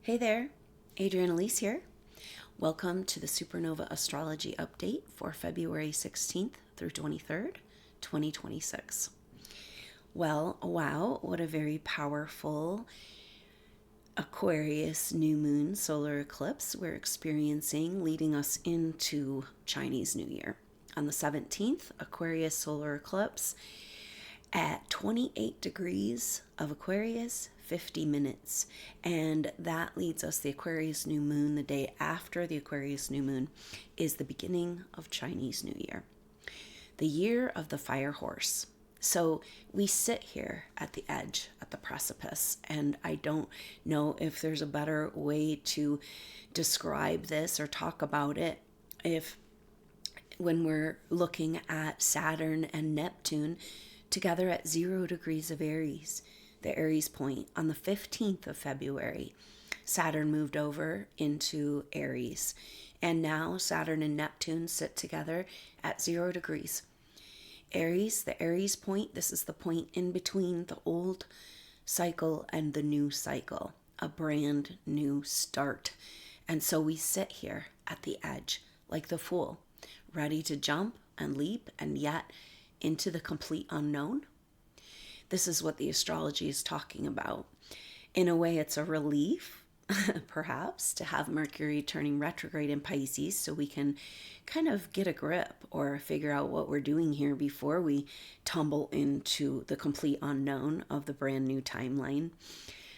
Hey there, Adrienne Elise here. Welcome to the SuperNova Astrology update for February 16th through 23rd, 2026. Well, wow, what a very powerful Aquarius new moon solar eclipse we're experiencing, leading us into Chinese New Year. On the 17th, Aquarius solar eclipse at 28 degrees of Aquarius, 50 minutes. And that leads us, the Aquarius new moon, the day after the Aquarius new moon, is the beginning of Chinese New Year, the year of the fire horse. So we sit here at the edge, at the precipice, and I don't know if there's a better way to describe this or talk about it. If when we're looking at Saturn and Neptune together at 0 degrees of Aries, the Aries point, on the 15th of February, Saturn moved over into Aries. And now Saturn and Neptune sit together at 0 degrees. Aries, the Aries point, this is the point in between the old cycle and the new cycle, a brand new start. And so we sit here at the edge like the fool, ready to jump and leap and yet into the complete unknown. This is what the astrology is talking about. In a way, it's a relief, perhaps, to have Mercury turning retrograde in Pisces so we can kind of get a grip or figure out what we're doing here before we tumble into the complete unknown of the brand new timeline.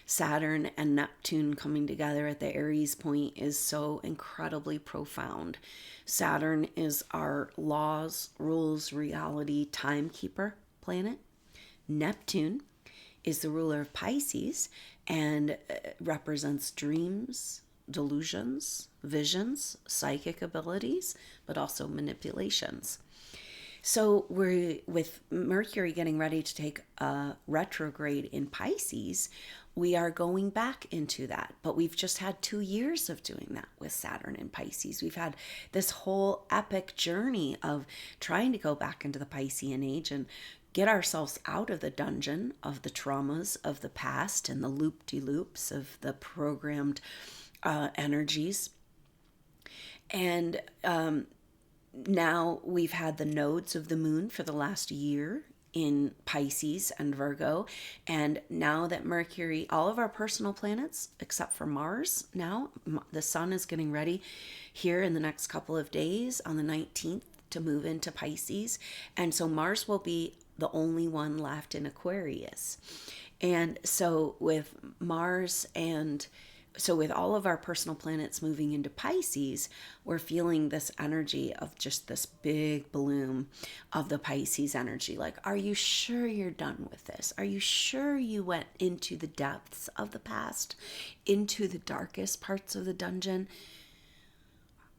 Saturn and Neptune coming together at the Aries point is so incredibly profound. Saturn is our laws, rules, reality, timekeeper planet. Neptune is the ruler of Pisces and represents dreams, delusions, visions, psychic abilities, but also manipulations. So we're with Mercury getting ready to take a retrograde in Pisces, we are going back into that. But we've just had 2 years of doing that with Saturn in Pisces. We've had this whole epic journey of trying to go back into the Piscean age and get ourselves out of the dungeon of the traumas of the past and the loop-de-loops of the programmed energies. And now we've had the nodes of the moon for the last year in Pisces and Virgo. And now that Mercury, all of our personal planets, except for Mars, now the sun is getting ready here in the next couple of days on the 19th to move into Pisces. And so Mars will be the only one left in Aquarius. And so with Mars and so with all of our personal planets moving into Pisces, we're feeling this energy of just this big bloom of the Pisces energy. Like, are you sure you're done with this? Are you sure you went into the depths of the past, into the darkest parts of the dungeon?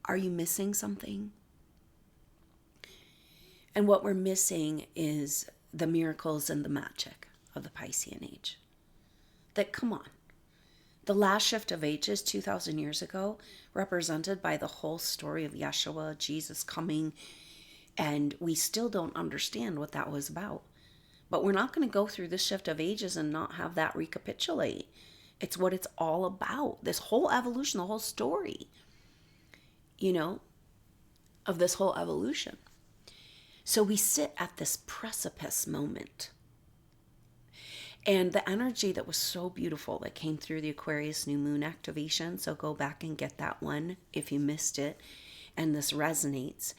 Are you missing something? And what we're missing is the miracles and the magic of the Piscean age. That, come on. The last shift of ages 2,000 years ago, represented by the whole story of Yeshua, Jesus coming, and we still don't understand what that was about. But we're not going to go through this shift of ages and not have that recapitulate. It's what it's all about. This whole evolution, the whole story, of this whole evolution. So we sit at this precipice moment. And the energy that was so beautiful that came through the Aquarius new moon activation, so go back and get that one if you missed it, and this resonates.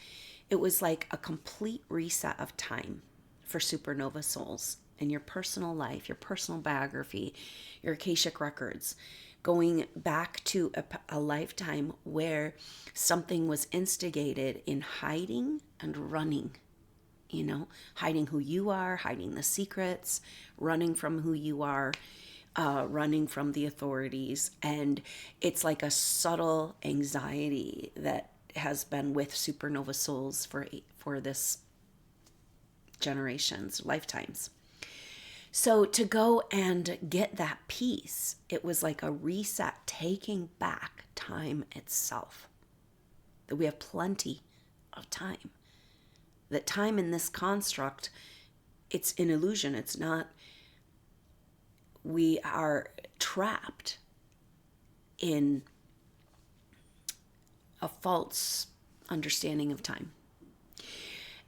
It was like a complete reset of time for supernova souls in your personal life, your personal biography, your Akashic records, going back to a lifetime where something was instigated in hiding and running. Hiding who you are, hiding the secrets, running from who you are, running from the authorities. And it's like a subtle anxiety that has been with supernova souls for this generations, lifetimes. So to go and get that peace, it was like a reset, taking back time itself. That we have plenty of time. That time in this construct, it's an illusion. It's not, we are trapped in a false understanding of time.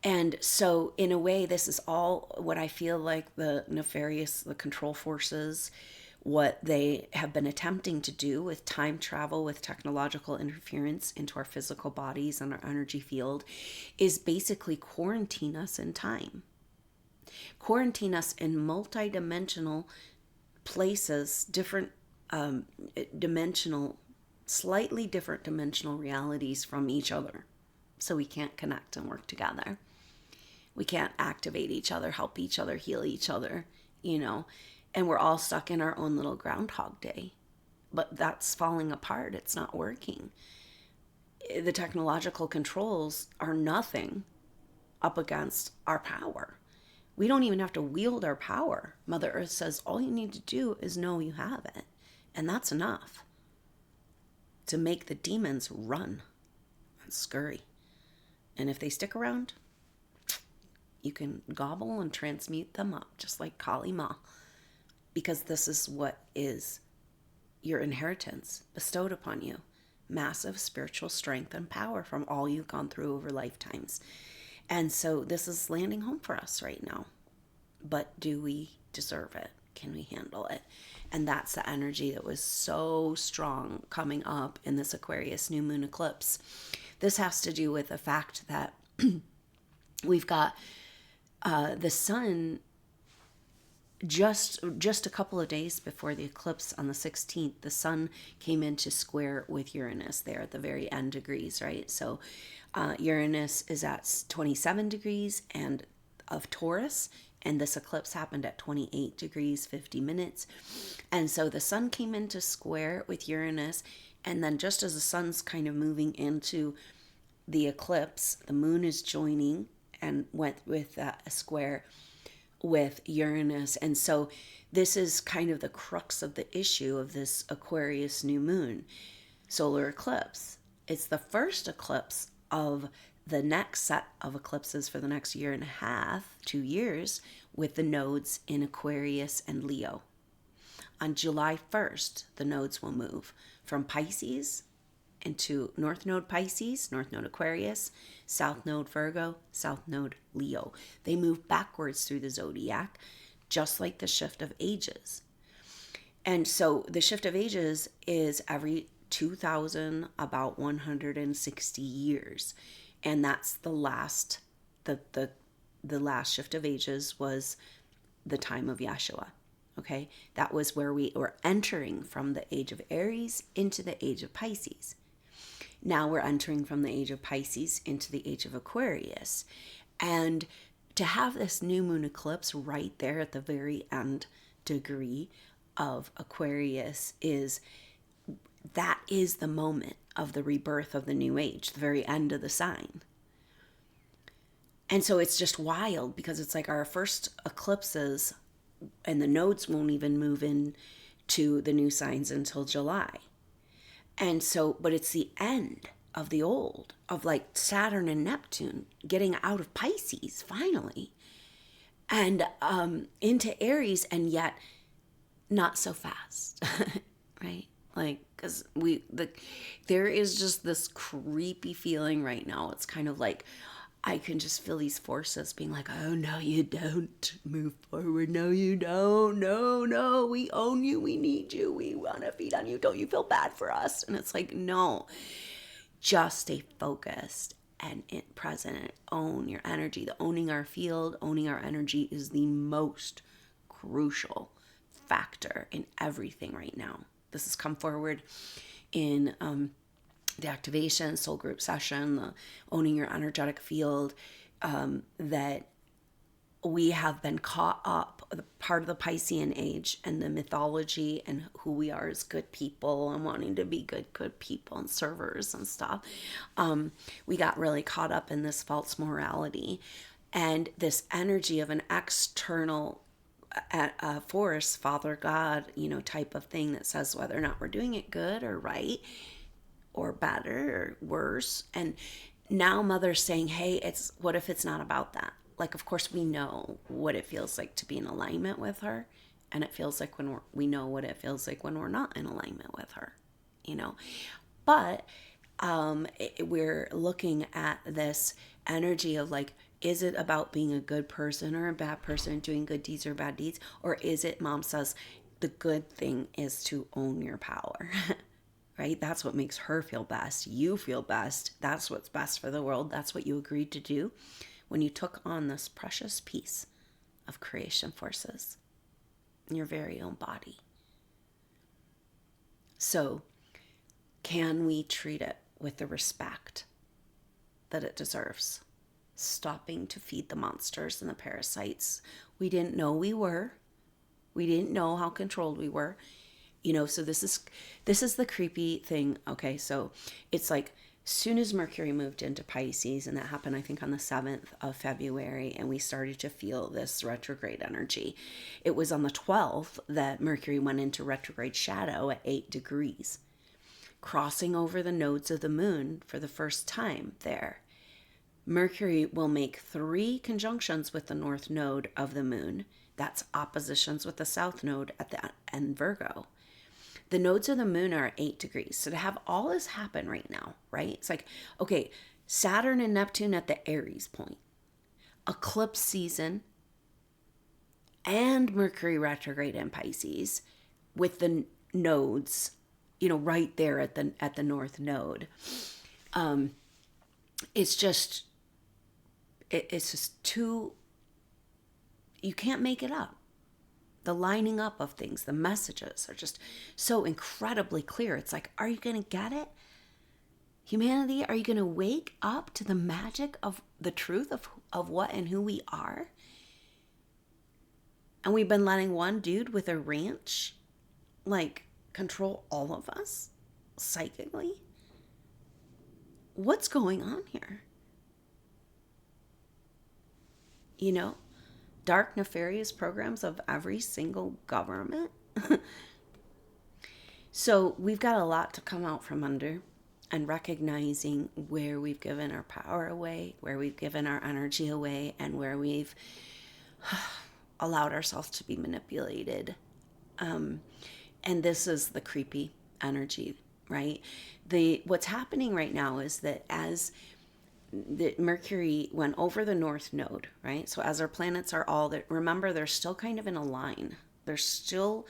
And so in a way, this is all what I feel like the nefarious, the control forces, what they have been attempting to do with time travel, with technological interference into our physical bodies and our energy field, is basically quarantine us in time. Quarantine us in multidimensional places, different dimensional, slightly different dimensional realities from each other. So we can't connect and work together. We can't activate each other, help each other, heal each other, and we're all stuck in our own little Groundhog Day. But that's falling apart. It's not working. The technological controls are nothing up against our power. We don't even have to wield our power. Mother Earth says all you need to do is know you have it. And that's enough to make the demons run and scurry. And if they stick around, you can gobble and transmute them up, just like Kali Ma. Because this is what is your inheritance bestowed upon you. Massive spiritual strength and power from all you've gone through over lifetimes. And so this is landing home for us right now. But do we deserve it? Can we handle it? And that's the energy that was so strong coming up in this Aquarius new moon eclipse. This has to do with the fact that we've got the sun just a couple of days before the eclipse on the 16th, the sun came into square with Uranus there at the very end degrees, right? So Uranus is at 27 degrees and of Taurus, and this eclipse happened at 28 degrees, 50 minutes. And so the sun came into square with Uranus, and then just as the sun's kind of moving into the eclipse, the moon is joining and went with a square with Uranus. And so this is kind of the crux of the issue of this Aquarius new moon solar eclipse. It's the first eclipse of the next set of eclipses for the next year and a half, 2 years, with the nodes in Aquarius and Leo. On July 1st, the nodes will move from Pisces into North Node Pisces, North Node Aquarius, South Node Virgo, South Node Leo. They move backwards through the zodiac, just like the shift of ages. And so the shift of ages is every 2,000, about 160 years. And that's the last, the last shift of ages was the time of Yeshua. Okay, that was where we were entering from the age of Aries into the age of Pisces. Now we're entering from the age of Pisces into the age of Aquarius. And to have this new moon eclipse right there at the very end degree of Aquarius that is the moment of the rebirth of the new age, the very end of the sign. And so it's just wild because it's like our first eclipses and the nodes won't even move in to the new signs until July. And so, but it's the end of the old, of like Saturn and Neptune getting out of Pisces finally and into Aries, and yet not so fast, right? Like, because there is just this creepy feeling right now. It's kind of like, I can just feel these forces being like, oh, no, you don't move forward. No, you don't. No, we own you. We need you. We want to feed on you. Don't you feel bad for us? And it's like, no, just stay focused and present and own your energy. The owning our field, owning our energy is the most crucial factor in everything right now. This has come forward in the activation, soul group session, the owning your energetic field, that we have been caught up, the part of the Piscean age and the mythology and who we are as good people and wanting to be good people and servers and stuff. We got really caught up in this false morality and this energy of an external force, Father God, type of thing that says whether or not we're doing it good or right or better or worse. And now Mother's saying, hey, what if it's not about that? Like, of course, we know what it feels like to be in alignment with her. And it feels like we know what it feels like when we're not in alignment with her. you know. But we're looking at this energy of like, is it about being a good person or a bad person, doing good deeds or bad deeds? Or is it, mom says, the good thing is to own your power, right? That's what makes her feel best. You feel best. That's what's best for the world. That's what you agreed to do when you took on this precious piece of creation forces in your very own body. So, can we treat it with the respect that it deserves? Stopping to feed the monsters and the parasites we didn't know we were. We didn't know how controlled we were. You know, so this is the creepy thing. Okay, so it's like soon as Mercury moved into Pisces, and that happened I think on the 7th of February, and we started to feel this retrograde energy. It was on the 12th that Mercury went into retrograde shadow at 8 degrees, crossing over the nodes of the moon for the first time there. Mercury will make 3 conjunctions with the north node of the moon. That's oppositions with the south node at the end Virgo. The nodes of the moon are at 8 degrees. So to have all this happen right now, right? It's like, okay, Saturn and Neptune at the Aries point, eclipse season, and Mercury retrograde in Pisces with the nodes, you know, right there at the north node. It's just too, you can't make it up. The lining up of things, the messages are just so incredibly clear. It's like, are you going to get it? Humanity, are you going to wake up to the magic of the truth of what and who we are? And we've been letting one dude with a ranch, like, control all of us psychically. What's going on here? You know, dark, nefarious programs of every single government. So we've got a lot to come out from under, and recognizing where we've given our power away, where we've given our energy away, and where we've allowed ourselves to be manipulated. And this is the creepy energy, right? What's happening right now is that as the Mercury went over the north node, right? So as our planets are all that, remember, they're still kind of in a line. They're still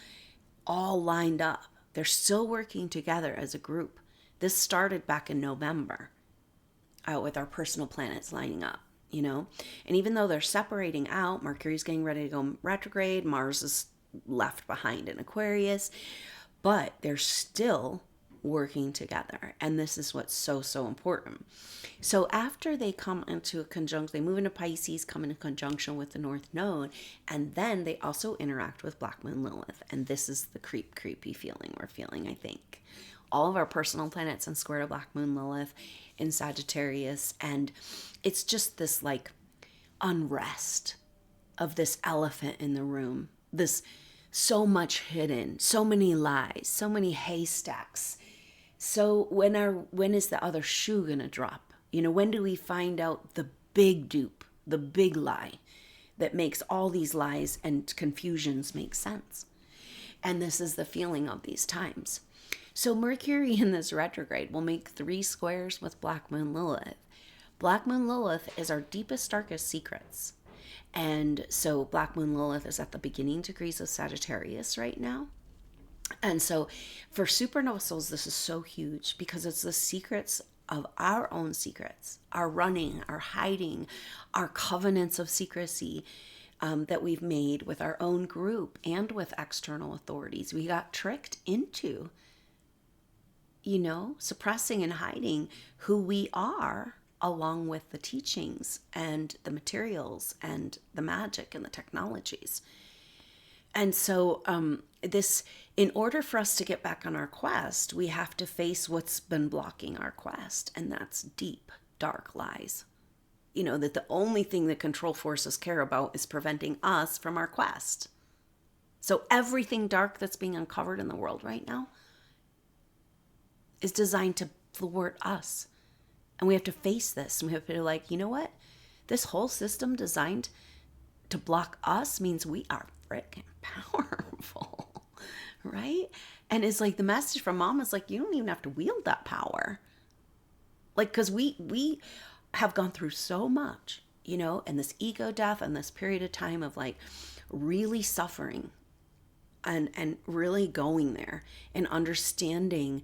all lined up. They're still working together as a group. This started back in November with our personal planets lining up, you know? And even though they're separating out, Mercury's getting ready to go retrograde, Mars is left behind in Aquarius, but they're still working together. And this is what's so important. So after they come into a conjunction, they move into Pisces, come into conjunction with the North Node, and then they also interact with Black Moon Lilith. And this is the creepy feeling we're feeling, I think. All of our personal planets in square to Black Moon Lilith in Sagittarius. And it's just this like unrest of this elephant in the room. This so much hidden, so many lies, so many haystacks. So when is the other shoe gonna drop? You know, when do we find out the big dupe, the big lie that makes all these lies and confusions make sense? And this is the feeling of these times. So Mercury in this retrograde will make 3 squares with Black Moon Lilith. Black Moon Lilith is our deepest, darkest secrets. And so Black Moon Lilith is at the beginning degrees of Sagittarius right now. And so for supernova souls, this is so huge because it's the secrets of our own secrets, our running, our hiding, our covenants of secrecy that we've made with our own group and with external authorities. We got tricked into, you know, suppressing and hiding who we are, along with the teachings and the materials and the magic and the technologies. And so in order for us to get back on our quest, we have to face what's been blocking our quest. And that's deep, dark lies. You know, that the only thing that control forces care about is preventing us from our quest. So everything dark that's being uncovered in the world right now is designed to thwart us. And we have to face this. And we have to be like, you know what? This whole system designed to block us means we are freaking powerful, right? And it's like the message from mom is like, you don't even have to wield that power. Like, because we have gone through so much, you know, and this ego death and this period of time of like really suffering and really going there and understanding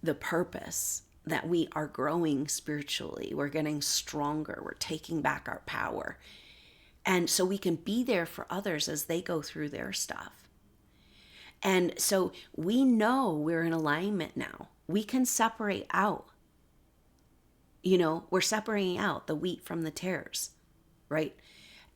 the purpose that we are growing spiritually. We're getting stronger. We're taking back our power. And so we can be there for others as they go through their stuff. And so we know we're in alignment now. We can separate out. You know, we're separating out the wheat from the tares, right?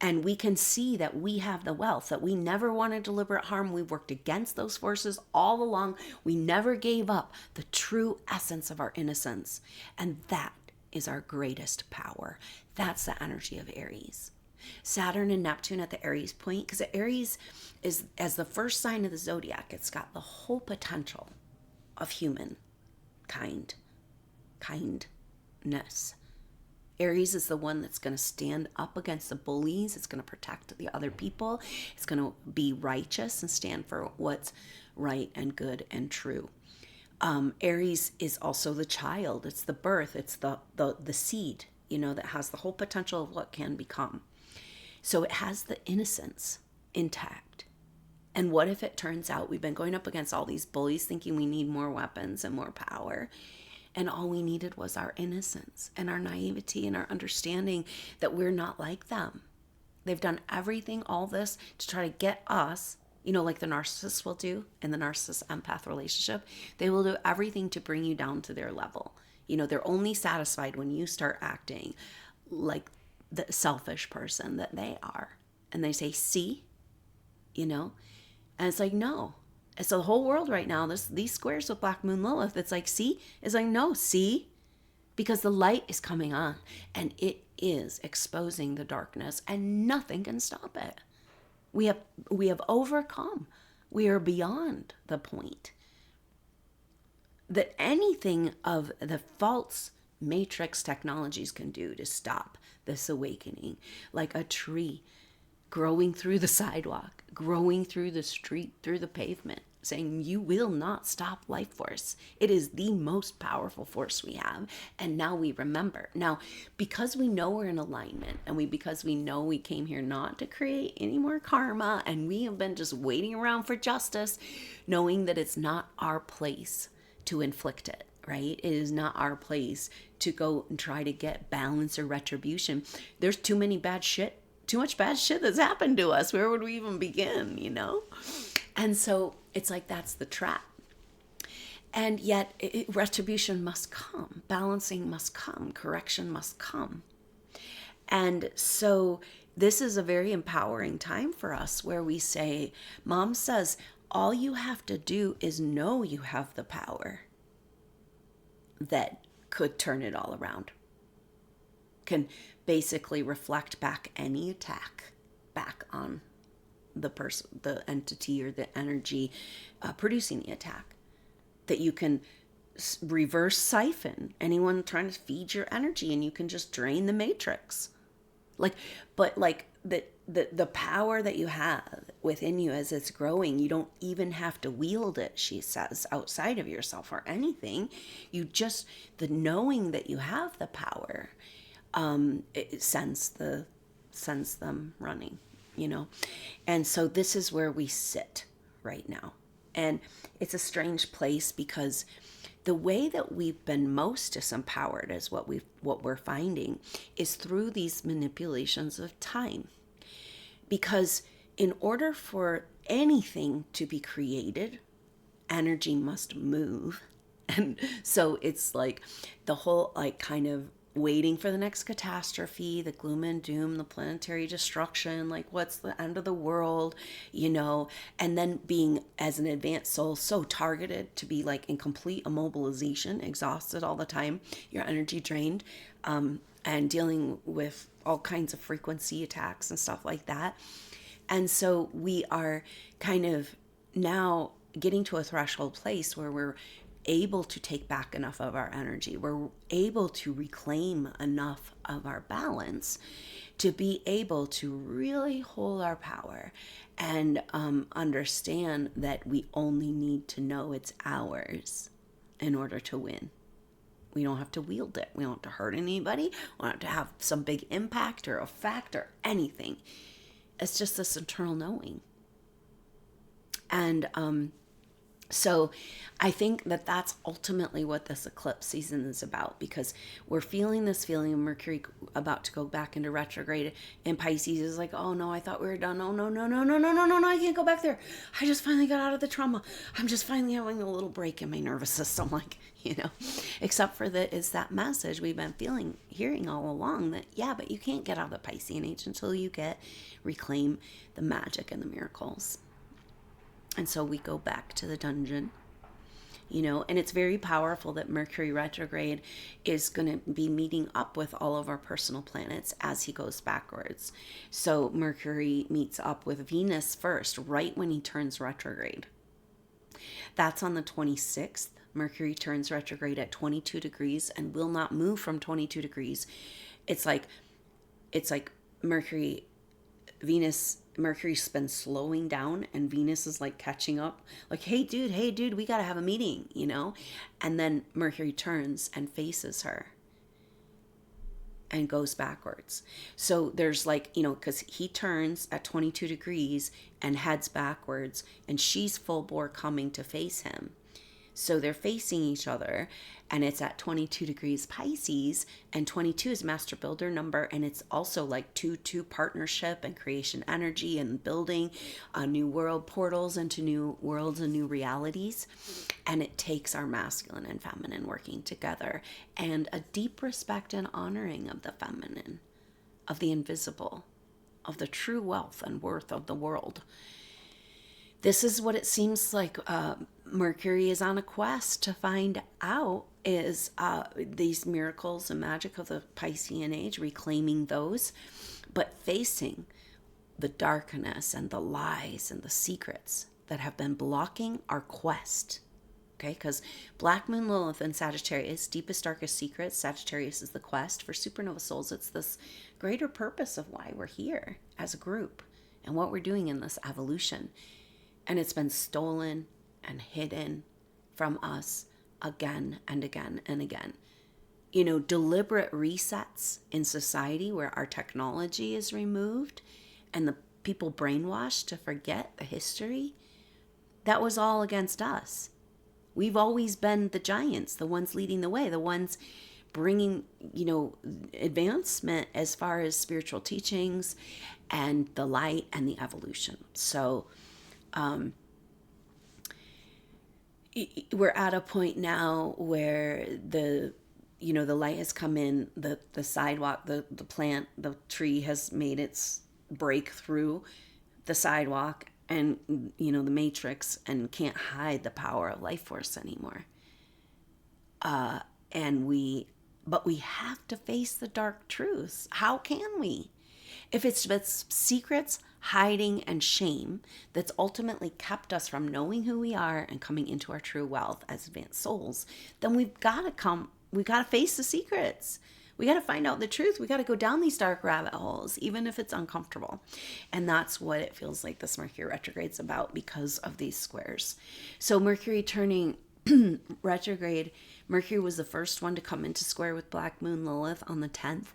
And we can see that we have the wealth, that we never wanted deliberate harm. We've worked against those forces all along. We never gave up the true essence of our innocence. And that is our greatest power. That's the energy of Aries. Saturn and Neptune at the Aries point, because Aries is, as the first sign of the zodiac, it's got the whole potential of humankind, kindness. Aries is the one that's going to stand up against the bullies. It's going to protect the other people. It's going to be righteous and stand for what's right and good and true. Aries is also the child. It's the birth. It's the seed, you know, that has the whole potential of what can become. So it has the innocence intact. And what if it turns out we've been going up against all these bullies thinking we need more weapons and more power, and all we needed was our innocence and our naivety and our understanding that we're not like them. They've done everything, all this, to try to get us, you know, like the narcissist will do in the narcissist empath relationship. They will do everything to bring you down to their level. You know, they're only satisfied when you start acting like the selfish person that they are. And they say, see, you know, and it's like, no. It's the whole world right now. These squares with Black Moon Lilith, it's like, see? It's like, no, see? Because the light is coming on and it is exposing the darkness and nothing can stop it. We have overcome. We are beyond the point that anything of the false matrix technologies can do to stop this awakening, like a tree growing through the sidewalk, growing through the street, through the pavement, saying you will not stop life force. It is the most powerful force we have. And now we remember. Now, because we know we're in alignment and because we know we came here not to create any more karma and we have been just waiting around for justice, knowing that it's not our place to inflict it, right? It is not our place to go and try to get balance or retribution. There's too much bad shit that's happened to us. Where would we even begin, you know? And so it's like, that's the trap. And yet retribution must come, balancing must come, correction must come. And so this is a very empowering time for us where we say, Mom says, all you have to do is know you have the power that could turn it all around. Can basically reflect back any attack back on the person, the entity or the energy producing the attack. That you can reverse siphon anyone trying to feed your energy and you can just drain the matrix. The power that you have within you as it's growing, you don't even have to wield it, she says, outside of yourself or anything. You just, the knowing that you have the power, it sends them running, you know? And so this is where we sit right now. And it's a strange place because the way that we've been most disempowered is what we're finding is through these manipulations of time. Because in order for anything to be created, energy must move. And so it's like the whole kind of waiting for the next catastrophe, the gloom and doom, the planetary destruction, like what's the end of the world, you know, and then being as an advanced soul so targeted to be like in complete immobilization, exhausted all the time, your energy drained, and dealing with all kinds of frequency attacks and stuff like that. And so we are kind of now getting to a threshold place where we're able to take back enough of our energy. We're able to reclaim enough of our balance to be able to really hold our power and understand that we only need to know it's ours in order to win. We don't have to wield it. We don't have to hurt anybody. We don't have to have some big impact or effect or anything. It's just this internal knowing. And so I think that that's ultimately what this eclipse season is about, because we're feeling this feeling of Mercury about to go back into retrograde, and Pisces is like, oh no, I thought we were done. Oh no, I can't go back there. I just finally got out of the trauma. I'm just finally having a little break in my nervous system, like, except for that it's that message we've been hearing all along that, yeah, but you can't get out of the Piscean age until you reclaim the magic and the miracles. And so we go back to the dungeon, and it's very powerful that Mercury retrograde is going to be meeting up with all of our personal planets as he goes backwards. So Mercury meets up with Venus first, right when he turns retrograde. That's on the 26th. Mercury turns retrograde at 22 degrees and will not move from 22 degrees. It's like Mercury's been slowing down and Venus is like catching up. Like, hey dude, we gotta have a meeting, And then Mercury turns and faces her and goes backwards. So there's because he turns at 22 degrees and heads backwards, and she's full bore coming to face him. So they're facing each other, and it's at 22 degrees Pisces, and 22 is master builder number, and it's also like 2-2 partnership and creation energy and building a new world, portals into new worlds and new realities. And it takes our masculine and feminine working together, and a deep respect and honoring of the feminine, of the invisible, of the true wealth and worth of the world. This is what it seems like Mercury is on a quest to find out, is these miracles and magic of the Piscean age, reclaiming those, but facing the darkness and the lies and the secrets that have been blocking our quest. Okay, because Black Moon Lilith and Sagittarius, deepest, darkest secrets. Sagittarius is the quest. For supernova souls, it's this greater purpose of why we're here as a group and what we're doing in this evolution. And it's been stolen and hidden from us again and again and again. Deliberate resets in society where our technology is removed and the people brainwashed to forget the history. That was all against us. We've always been the giants, the ones leading the way, the ones bringing, advancement as far as spiritual teachings and the light and the evolution. So, we're at a point now where the light has come in, the sidewalk, the plant, the tree has made its break through the sidewalk and, the matrix, and can't hide the power of life force anymore. But we have to face the dark truths. How can we? If it's just secrets, hiding, and shame that's ultimately kept us from knowing who we are and coming into our true wealth as advanced souls, then we've got to face the secrets. We got to find out the truth. We got to go down these dark rabbit holes, even if it's uncomfortable. And that's what it feels like this Mercury retrograde's about because of these squares. So Mercury turning retrograde, Mercury was the first one to come into square with Black Moon Lilith on the 10th.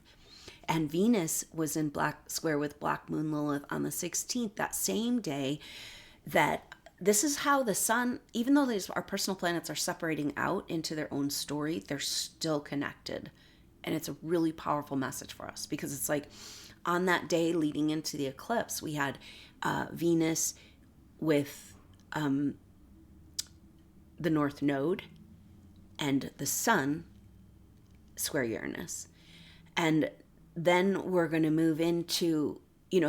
And Venus was in square with Black Moon Lilith on the 16th, that same day. That this is how the sun, even though our personal planets are separating out into their own story, they're still connected. And it's a really powerful message for us, because it's like on that day leading into the eclipse, we had Venus with the North Node and the sun square Uranus. And then we're going to move into,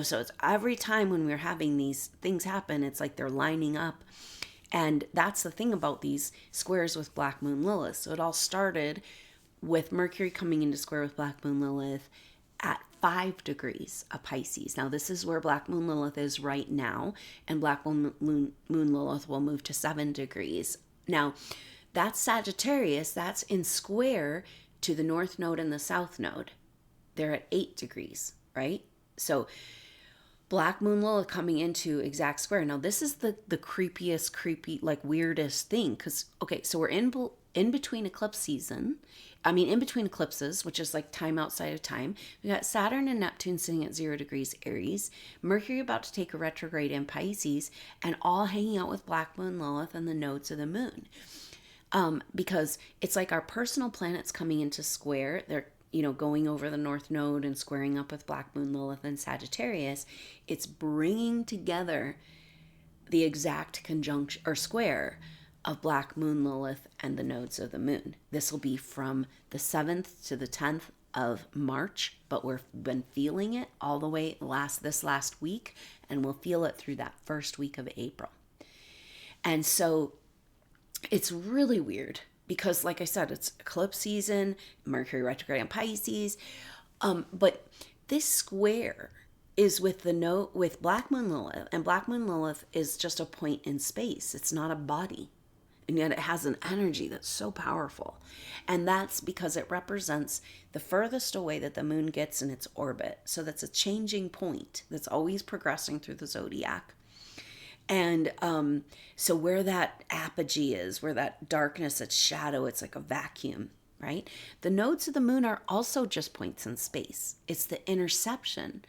so it's every time when we're having these things happen, it's like they're lining up. And that's the thing about these squares with Black Moon Lilith. So it all started with Mercury coming into square with Black Moon Lilith at 5 degrees of Pisces. Now, this is where Black Moon Lilith is right now, and Black Moon Lilith will move to 7 degrees. Now, That's Sagittarius. That's in square to the North Node and the South Node. They're at 8 degrees, right? So Black Moon Lilith coming into exact square. Now, this is the creepy, like weirdest thing. Because, okay, so we're in between eclipse season. I mean, in between eclipses, which is like time outside of time. We got Saturn and Neptune sitting at 0 degrees Aries. Mercury about to take a retrograde in Pisces. And all hanging out with Black Moon Lilith and the nodes of the moon. Because it's like our personal planets coming into square. They're going over the North Node and squaring up with Black Moon Lilith and Sagittarius. It's bringing together the exact conjunction or square of Black Moon Lilith and the nodes of the moon. This will be from the 7th to the 10th of March, but we've been feeling it all the way this last week, and we'll feel it through that first week of April. And so it's really weird. Because, like I said, it's eclipse season, Mercury retrograde in Pisces. But this square is with Black Moon Lilith, and Black Moon Lilith is just a point in space. It's not a body, and yet it has an energy that's so powerful. And that's because it represents the furthest away that the moon gets in its orbit. So that's a changing point that's always progressing through the zodiac. And so where that apogee is, where that darkness, it's shadow, it's like a vacuum, right? The nodes of the moon are also just points in space. It's the interception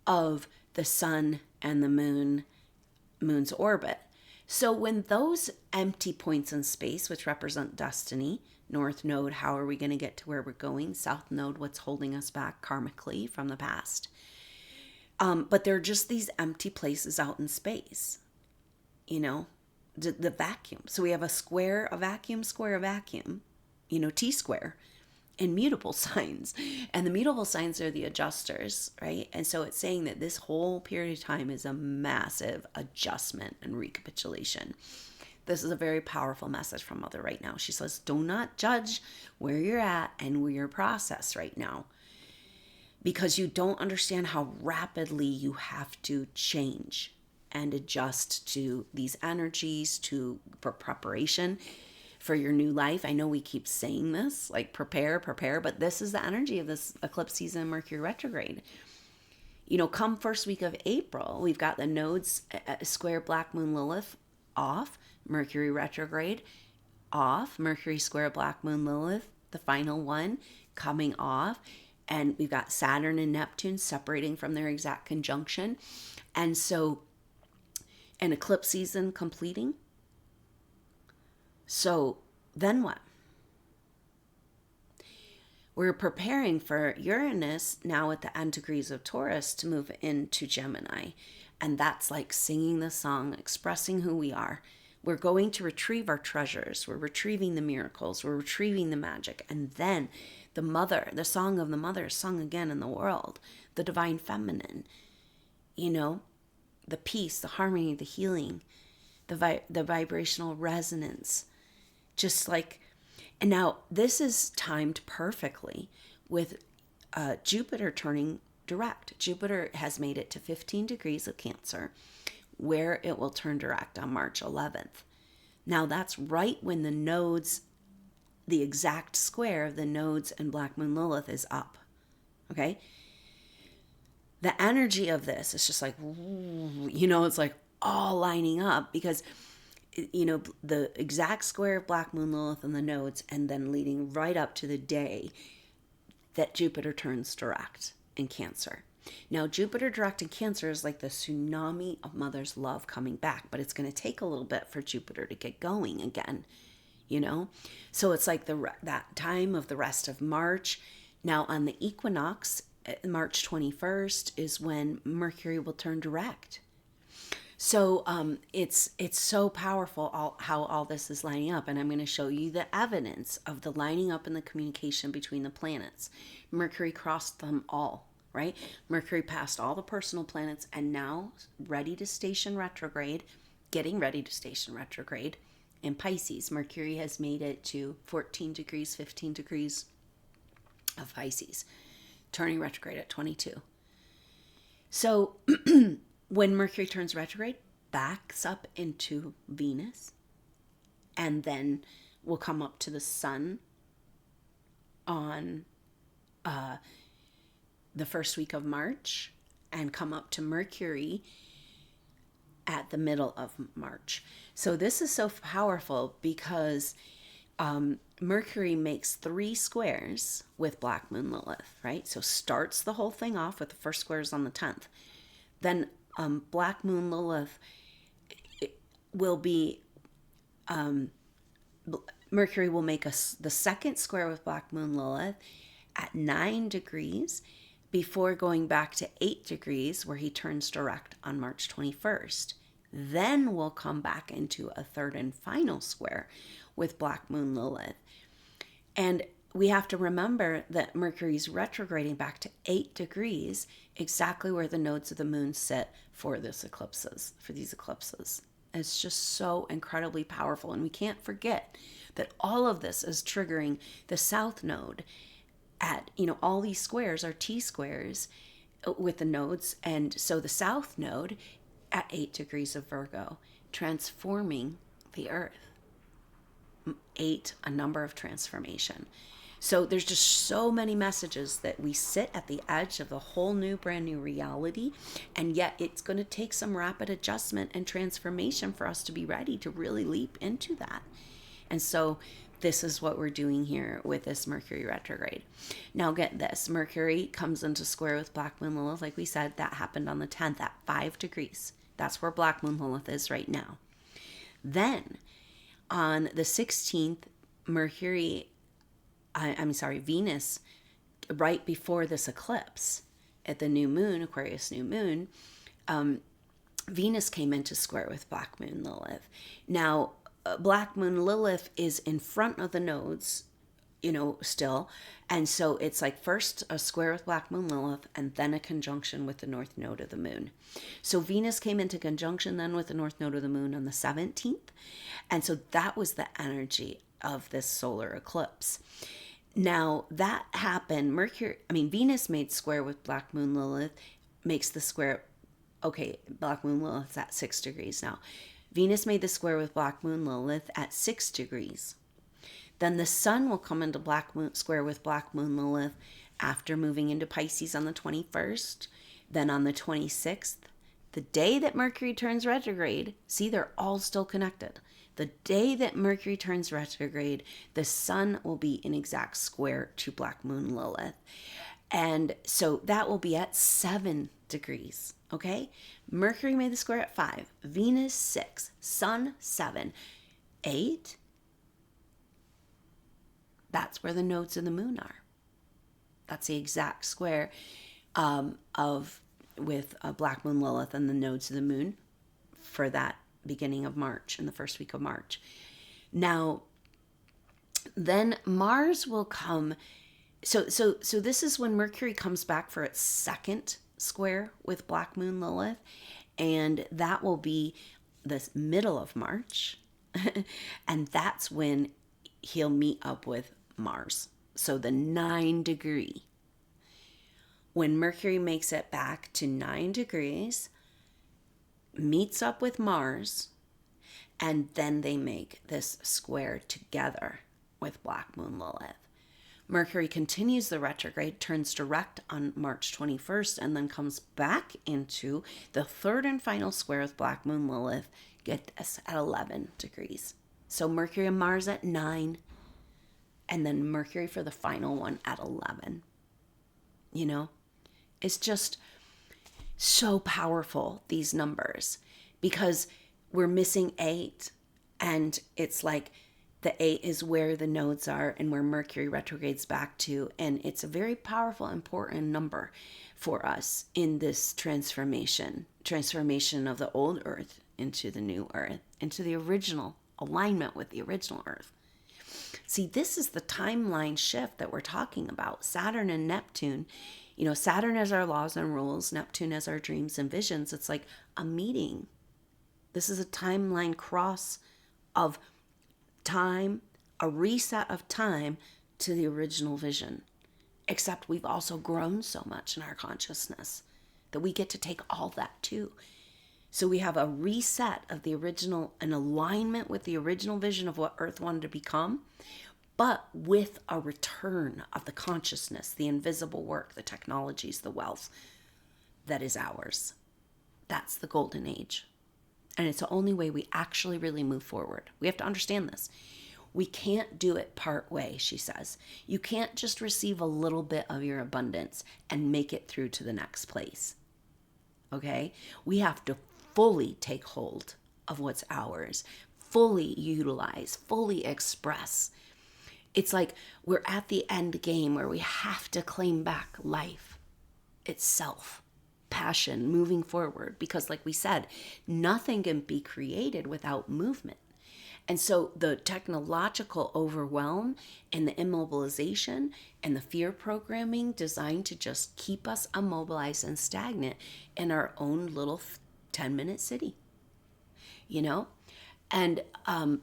of the sun and the moon's orbit. So when those empty points in space, which represent destiny, North Node, how are we going to get to where we're going? South Node, what's holding us back karmically from the past? But they're just these empty places out in space, the vacuum. So we have a square, a vacuum, square, a vacuum, T-square, and mutable signs. And the mutable signs are the adjusters, right? And so it's saying that this whole period of time is a massive adjustment and recapitulation. This is a very powerful message from Mother right now. She says, do not judge where you're at and where your process right now, because you don't understand how rapidly you have to change and adjust to these energies for preparation for your new life. I know we keep saying this, like prepare, but this is the energy of this eclipse season, Mercury retrograde. Come first week of April, we've got the nodes square Black Moon Lilith off, Mercury retrograde off, Mercury square Black Moon Lilith, the final one, coming off. And we've got Saturn and Neptune separating from their exact conjunction. And so an eclipse season completing. So then what? We're preparing for Uranus now at the end degrees of Taurus to move into Gemini. And that's like singing the song, expressing who we are. We're going to retrieve our treasures. We're retrieving the miracles. We're retrieving the magic. And then the song of the mother is sung again in the world. The divine feminine, the peace, the harmony, the healing, the vibrational resonance. Just like, and now this is timed perfectly with Jupiter turning direct. Jupiter has made it to 15 degrees of Cancer, where it will turn direct on March 11th. Now that's right when the nodes, the exact square of the nodes and Black Moon Lilith is up. Okay? The energy of this is just like, it's like all lining up because, the exact square of Black Moon Lilith and the nodes, and then leading right up to the day that Jupiter turns direct in Cancer. Now, Jupiter direct in Cancer is like the tsunami of mother's love coming back, but it's going to take a little bit for Jupiter to get going again, So it's like that time of the rest of March. Now, on the equinox, March 21st is when Mercury will turn direct. So it's so powerful how all this is lining up, and I'm going to show you the evidence of the lining up and the communication between the planets. Mercury crossed them all. Right? Mercury passed all the personal planets and now getting ready to station retrograde in Pisces. Mercury has made it to 14 degrees, 15 degrees of Pisces, turning retrograde at 22. So when Mercury turns retrograde, backs up into Venus, and then will come up to the sun on the first week of March and come up to Mercury at the middle of March. So this is so powerful because Mercury makes 3 squares with Black Moon Lilith, right? So starts the whole thing off with the first squares on the 10th. Then Black Moon Lilith will be, Mercury will make the second square with Black Moon Lilith at 9 degrees before going back to 8 degrees where he turns direct on March 21st. Then we'll come back into a third and final square with Black Moon Lilith. And we have to remember that Mercury's retrograding back to 8 degrees, exactly where the nodes of the moon sit for these eclipses. It's just so incredibly powerful. And we can't forget that all of this is triggering the south node at, all these squares are T-squares with the nodes. And so the south node at 8 degrees of Virgo, transforming the earth. 8, a number of transformation. So there's just so many messages that we sit at the edge of the whole new, brand new reality. And yet it's going to take some rapid adjustment and transformation for us to be ready to really leap into that. And so this is what we're doing here with this Mercury retrograde. Now get this, Mercury comes into square with Black Moon Lilith. Like we said, that happened on the 10th at 5 degrees. That's where Black Moon Lilith is right now. Then on the 16th, Venus, right before this eclipse at the new moon, Aquarius new moon, Venus came into square with Black Moon Lilith. Now, Black Moon Lilith is in front of the nodes, still. And so it's like first a square with Black Moon Lilith and then a conjunction with the north node of the moon. So Venus came into conjunction then with the north node of the moon on the 17th. And so that was the energy of this solar eclipse. Now that happened, Venus made square with Black Moon Lilith, makes the square, Black Moon Lilith's at 6 degrees now. Venus made the square with Black Moon Lilith at 6 degrees. Then the sun will come into square with Black Moon Lilith after moving into Pisces on the 21st. Then on the 26th, the day that Mercury turns retrograde, see, they're all still connected. The day that Mercury turns retrograde, the sun will be in exact square to Black Moon Lilith. And so that will be at 7 degrees, okay? Mercury made the square at 5, Venus 6, Sun 7, 8. That's where the nodes of the moon are. That's the exact square with Black Moon Lilith and the nodes of the moon for that beginning of March, in the first week of March. Now, then Mars will come. So this is when Mercury comes back for its second square with Black Moon Lilith, and that will be the middle of March, and that's when he'll meet up with Mars. So the 9 degree. When Mercury makes it back to 9 degrees, meets up with Mars, and then they make this square together with Black Moon Lilith. Mercury continues the retrograde, turns direct on March 21st, and then comes back into the third and final square with Black Moon Lilith, get this, at 11 degrees. So Mercury and Mars at 9, and then Mercury for the final one at 11. It's just so powerful, these numbers, because we're missing 8, and it's like the 8 is where the nodes are and where Mercury retrogrades back to, and it's a very powerful, important number for us in this transformation of the old Earth into the new Earth, into the original alignment with the original Earth. See, this is the timeline shift that we're talking about. Saturn and Neptune, Saturn as our laws and rules, Neptune as our dreams and visions. It's like a meeting. This is a timeline cross of time, a reset of time to the original vision. Except we've also grown so much in our consciousness that we get to take all that too. So we have a reset of the original, an alignment with the original vision of what Earth wanted to become, but with a return of the consciousness, the invisible work, the technologies, the wealth that is ours. That's the golden age. And it's the only way we actually really move forward. We have to understand this. We can't do it part way, she says. You can't just receive a little bit of your abundance and make it through to the next place. Okay? We have to fully take hold of what's ours, fully utilize, fully express. It's like we're at the end game where we have to claim back life itself, passion, moving forward. Because like we said, nothing can be created without movement. And so the technological overwhelm and the immobilization and the fear programming designed to just keep us immobilized and stagnant in our own little 10-minute city, you know? And,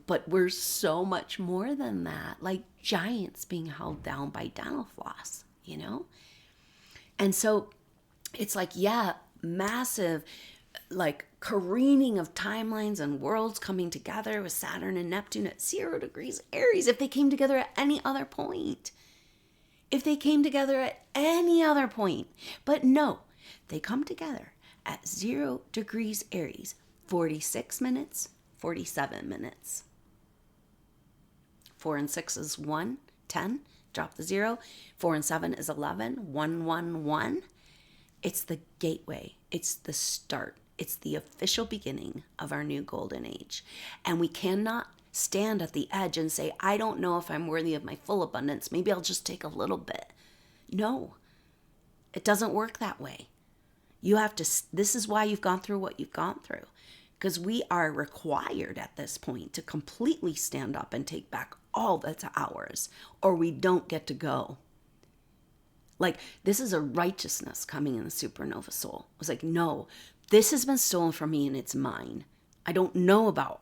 but we're so much more than that, like giants being held down by dental floss, you know? And so it's like, yeah, massive, like careening of timelines and worlds coming together with Saturn and Neptune at 0 degrees Aries. If they came together at any other point, but no, they come together at 0 degrees Aries, 46 minutes, 47 minutes. 4 and 6 is 1, 10, drop the 0. 4 and 7 is 11, 1, 1, 1. It's the gateway. It's the start. It's the official beginning of our new golden age. And we cannot stand at the edge and say, I don't know if I'm worthy of my full abundance. Maybe I'll just take a little bit. No, it doesn't work that way. You have to, this is why you've gone through what you've gone through. Because we are required at this point to completely stand up and take back all that's ours, or we don't get to go. Like, this is a righteousness coming in the supernova soul. It was like, no, this has been stolen from me and it's mine. I don't know about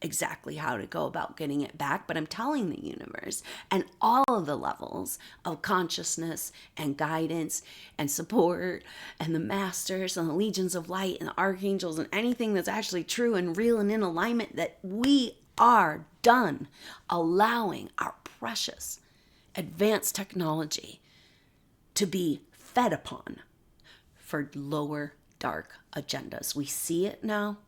exactly how to go about getting it back, but I'm telling the universe and all of the levels of consciousness and guidance and support and the masters and the legions of light and the archangels and anything that's actually true and real and in alignment, that we are done allowing our precious advanced technology to be fed upon for lower dark agendas. We see it now.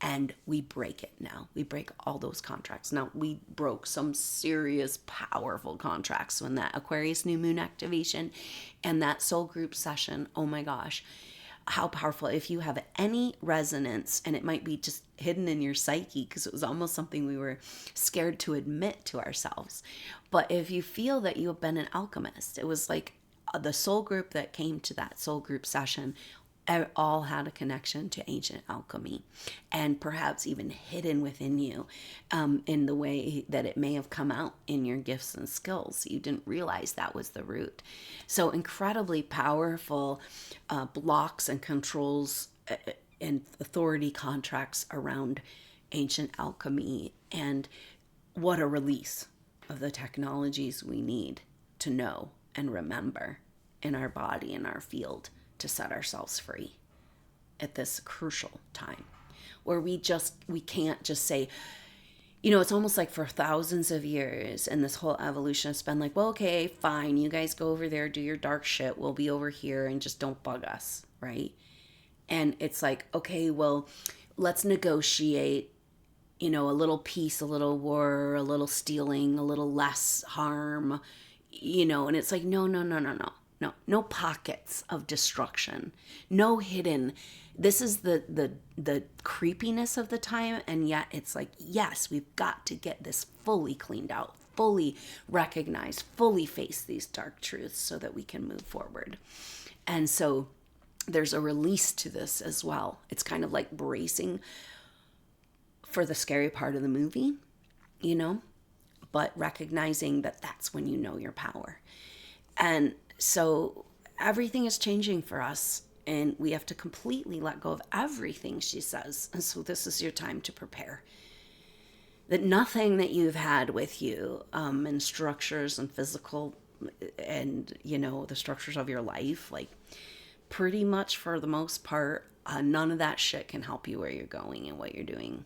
And we break it now. We break all those contracts. Now, we broke some serious, powerful contracts when that Aquarius new moon activation and that soul group session, oh my gosh, how powerful. If you have any resonance, and it might be just hidden in your psyche because it was almost something we were scared to admit to ourselves. But if you feel that you have been an alchemist, it was like the soul group that came to that soul group session all had a connection to ancient alchemy, and perhaps even hidden within you in the way that it may have come out in your gifts and skills. You didn't realize that was the root. So incredibly powerful blocks and controls and authority contracts around ancient alchemy, and what a release of the technologies we need to know and remember in our body, in our field, to set ourselves free at this crucial time where we can't just say, you know, it's almost like for thousands of years and this whole evolution has been like, well, okay, fine, you guys go over there, do your dark shit, we'll be over here and just don't bug us, right? And it's like, okay, well, let's negotiate, you know, a little peace, a little war, a little stealing, a little less harm, you know, and it's like, no. No pockets of destruction, no hidden. This is the creepiness of the time, and yet it's like, yes, we've got to get this fully cleaned out, fully recognized, fully face these dark truths so that we can move forward. And so there's a release to this as well. It's kind of like bracing for the scary part of the movie, you know, but recognizing that that's when you know your power. And so everything is changing for us, and we have to completely let go of everything, she says. And so this is your time to prepare. That nothing that you've had with you in structures and physical and, you know, the structures of your life, like pretty much for the most part, None of that shit can help you where you're going and what you're doing.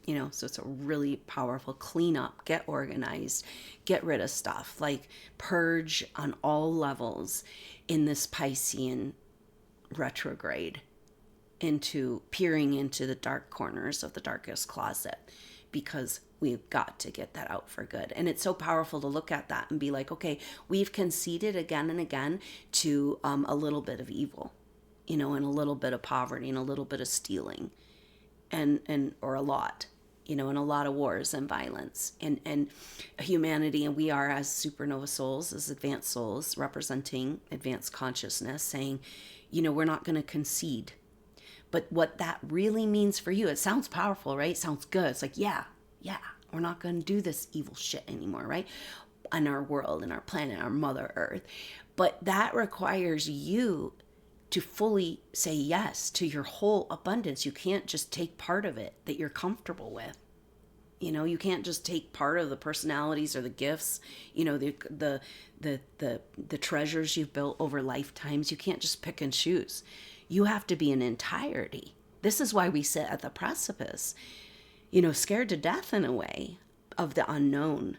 So it's a really powerful clean up, get organized, get rid of stuff, like purge on all levels in this Piscean retrograde, into peering into the dark corners of the darkest closet, because we've got to get that out for good. And it's so powerful to look at that and be like, okay, we've conceded again and again to a little bit of evil, and a little bit of poverty and a little bit of stealing, and or a lot, and a lot of wars and violence and humanity. And we are, as supernova souls, as advanced souls representing advanced consciousness, saying, we're not going to concede. But what that really means for you, it sounds powerful, right? It sounds good. It's like, yeah, we're not going to do this evil shit anymore, right? On our world and our planet, our Mother Earth. But that requires you to fully say yes to your whole abundance. You can't just take part of it that you're comfortable with. You can't just take part of the personalities or the gifts, the treasures you've built over lifetimes. You can't just pick and choose. You have to be an entirety. This is why we sit at the precipice, scared to death in a way of the unknown,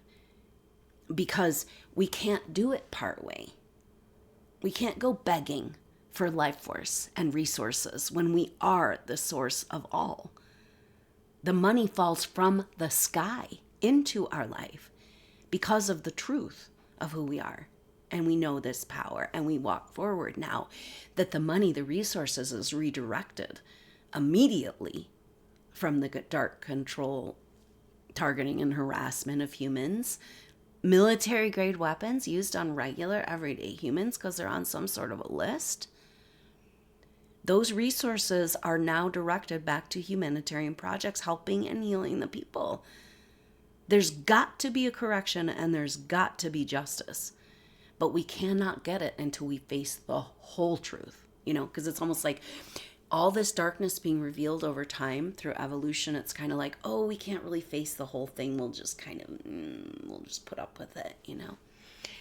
because we can't do it part way. We can't go begging for life force and resources when we are the source of all. The money falls from the sky into our life because of the truth of who we are. And we know this power, and we walk forward now that the money, the resources, is redirected immediately from the dark control, targeting and harassment of humans, military grade weapons used on regular everyday humans because they're on some sort of a list. Those resources are now directed back to humanitarian projects, helping and healing the people. There's got to be a correction, and there's got to be justice. But we cannot get it until we face the whole truth, because it's almost like all this darkness being revealed over time through evolution. It's kind of like, oh, we can't really face the whole thing. We'll just we'll just put up with it,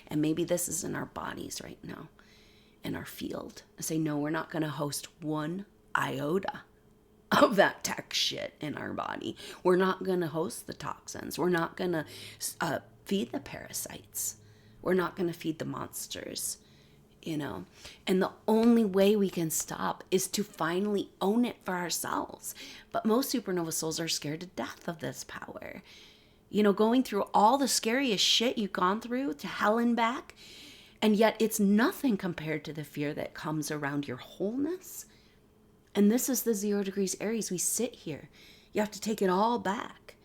And maybe this is in our bodies right now, in our field. I say, no, we're not going to host one iota of that tech shit in our body. We're not going to host the toxins. We're not going to feed the parasites. We're not going to feed the monsters, And the only way we can stop is to finally own it for ourselves. But most supernova souls are scared to death of this power. Going through all the scariest shit you've gone through to hell and back. And yet it's nothing compared to the fear that comes around your wholeness. And this is the 0 degrees Aries. We sit here. You have to take it all back.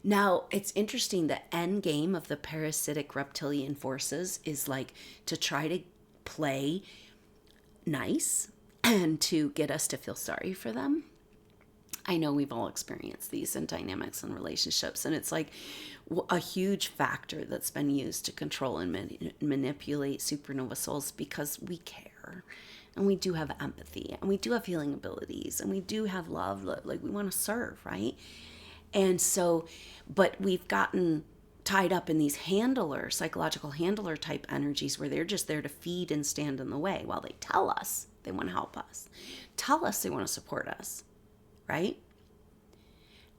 Now, it's interesting, the end game of the parasitic reptilian forces is like to try to play nice and to get us to feel sorry for them. I know we've all experienced these in dynamics and relationships, and it's like a huge factor that's been used to control and manipulate supernova souls, because we care, and we do have empathy, and we do have healing abilities, and we do have love, like we want to serve, right? And so, but we've gotten tied up in these psychological handler type energies, where they're just there to feed and stand in the way while they tell us they want to help us, tell us they want to support us, right?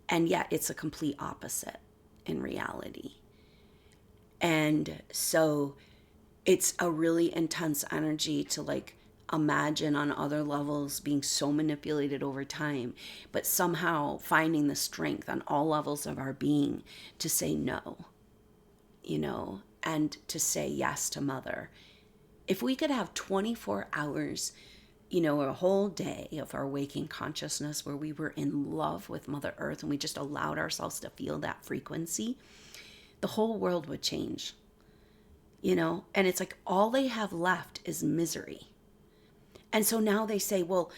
And yet it's a complete opposite in reality. And so it's a really intense energy to imagine on other levels being so manipulated over time, but somehow finding the strength on all levels of our being to say no, and to say yes to Mother. If we could have 24 hours, a whole day of our waking consciousness where we were in love with Mother Earth and we just allowed ourselves to feel that frequency, the whole world would change, and it's like all they have left is misery. And so now they say, well,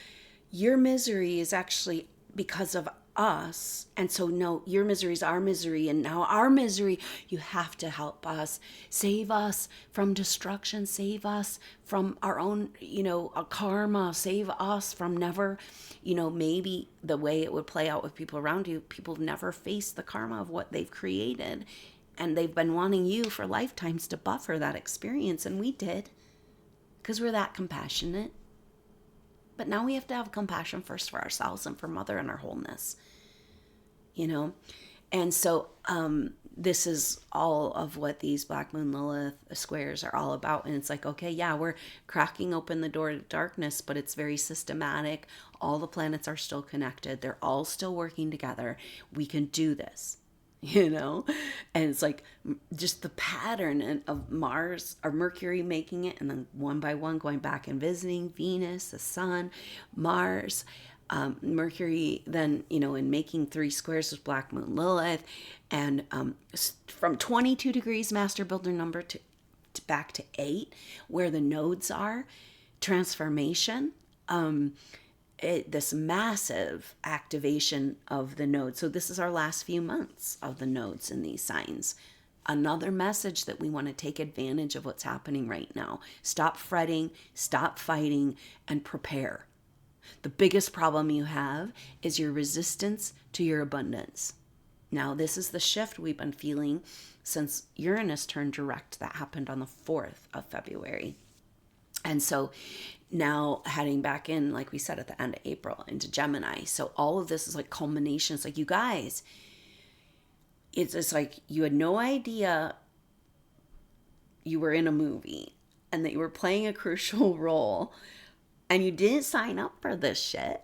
your misery is actually because of us. And so no, your misery is our misery. And now our misery, you have to help us, save us from destruction, save us from our own, a karma, save us from never, maybe the way it would play out with people around you, people never face the karma of what they've created. And they've been wanting you for lifetimes to buffer that experience. And we did, because we're that compassionate. But now we have to have compassion first for ourselves and for Mother and our wholeness, you know? And so this is all of what these Black Moon Lilith squares are all about. And it's like, okay, yeah, we're cracking open the door to darkness, but it's very systematic. All the planets are still connected. They're all still working together. We can do this, you know? And it's like just the pattern of Mars or Mercury making it, and then one by one going back and visiting Venus, the Sun, Mars, Mercury, then, you know, in making 3 squares with Black Moon Lilith, and from 22 degrees master builder number to back to 8, where the nodes are, transformation, this massive activation of the nodes. So this is our last few months of the nodes in these signs. Another message that we want to take advantage of what's happening right now. Stop fretting, stop fighting, and prepare. The biggest problem you have is your resistance to your abundance. Now, this is the shift we've been feeling since Uranus turned direct. That happened on the 4th of February. And so now heading back in, like we said, at the end of April into Gemini. So all of this is like culmination. It's like, you guys, it's like you had no idea you were in a movie and that you were playing a crucial role, and you didn't sign up for this shit,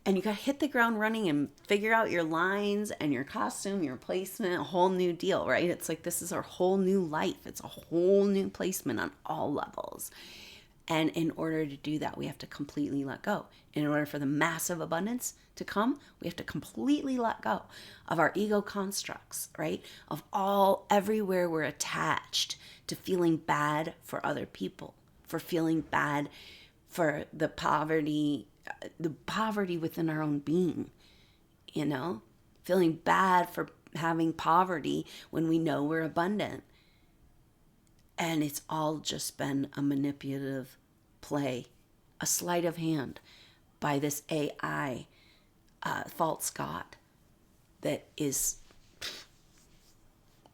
and you got to hit the ground running and figure out your lines and your costume, your placement, a whole new deal, right? It's like, this is our whole new life. It's a whole new placement on all levels. And in order to do that, we have to completely let go. In order for the massive abundance to come, we have to completely let go of our ego constructs, right? Of everywhere we're attached to feeling bad for other people, for feeling bad for the poverty within our own being, you know, feeling bad for having poverty when we know we're abundant. And it's all just been a manipulative play, a sleight of hand by this AI false god that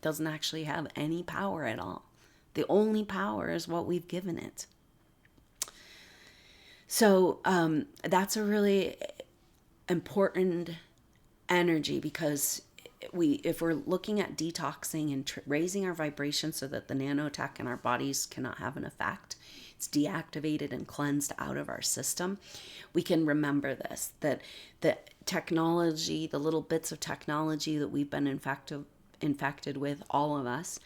doesn't actually have any power at all. The only power is what we've given it. So that's a really important energy, because if we're looking at detoxing and raising our vibration so that the nanotech in our bodies cannot have an effect, it's deactivated and cleansed out of our system, we can remember this, that the technology, the little bits of technology that we've been infected with, all of us,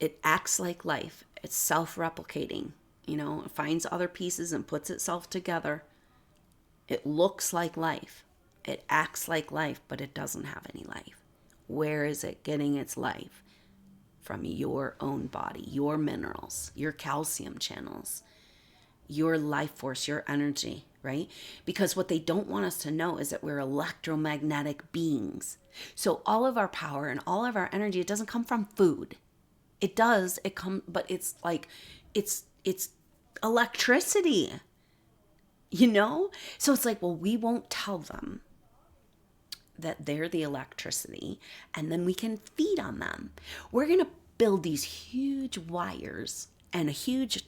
it acts like life. It's self-replicating, you know, it finds other pieces and puts itself together. It looks like life. It acts like life, but it doesn't have any life. Where is it getting its life? From your own body, your minerals, your calcium channels, your life force, your energy, right? Because what they don't want us to know is that we're electromagnetic beings. So all of our power and all of our energy, it doesn't come from food. It does, but it's like, it's electricity, you know? So it's like, well, we won't tell them that they're the electricity, and then we can feed on them. We're going to build these huge wires and a huge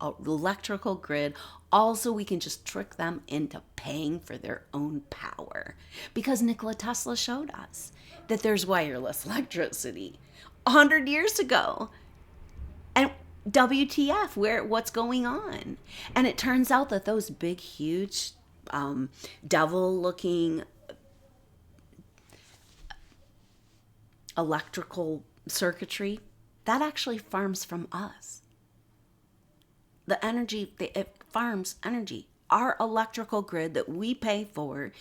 electrical grid. Also, we can just trick them into paying for their own power, because Nikola Tesla showed us that there's wireless electricity 100 years ago. And WTF, what's going on? And it turns out that those big, huge, devil-looking electrical circuitry, that actually farms from us. The energy, it farms energy. Our electrical grid that we pay for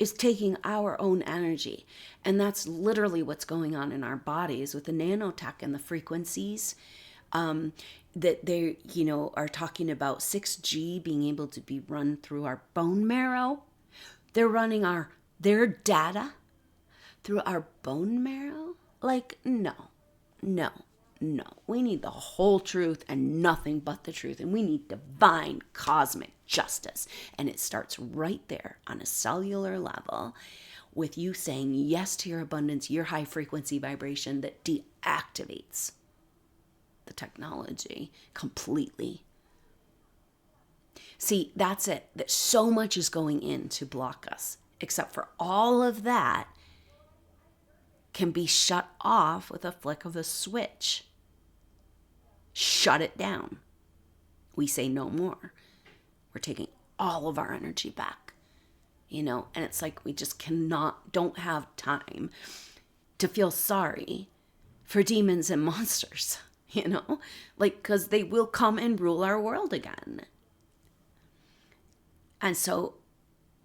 is taking our own energy. And that's literally what's going on in our bodies with the nanotech and the frequencies that they, you know, are talking about 6G being able to be run through our bone marrow. They're running their data through our bone marrow. Like, no. We need the whole truth and nothing but the truth. And we need divine cosmic justice. And it starts right there on a cellular level with you saying yes to your abundance, your high frequency vibration that deactivates the technology completely. See, that's it. That so much is going in to block us, except for all of that can be shut off with a flick of a switch. Shut it down. We say no more. We're taking all of our energy back, and it's like we just don't have time to feel sorry for demons and monsters, because they will come and rule our world again. And so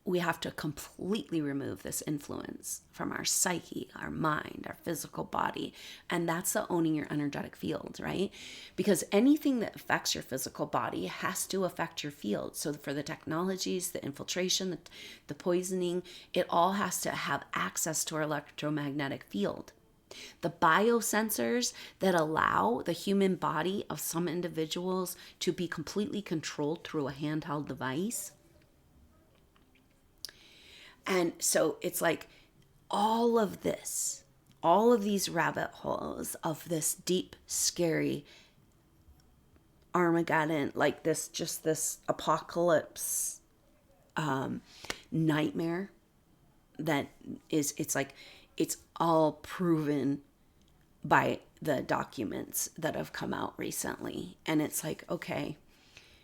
we have to completely remove this influence from our psyche, our mind, our physical body. And that's the owning your energetic field, right? Because anything that affects your physical body has to affect your field. So for the technologies, the infiltration, the poisoning, it all has to have access to our electromagnetic field. The biosensors that allow the human body of some individuals to be completely controlled through a handheld device. And so it's like all of these rabbit holes of this deep, scary Armageddon, like this apocalypse nightmare that it's all proven by the documents that have come out recently. And it's like, okay,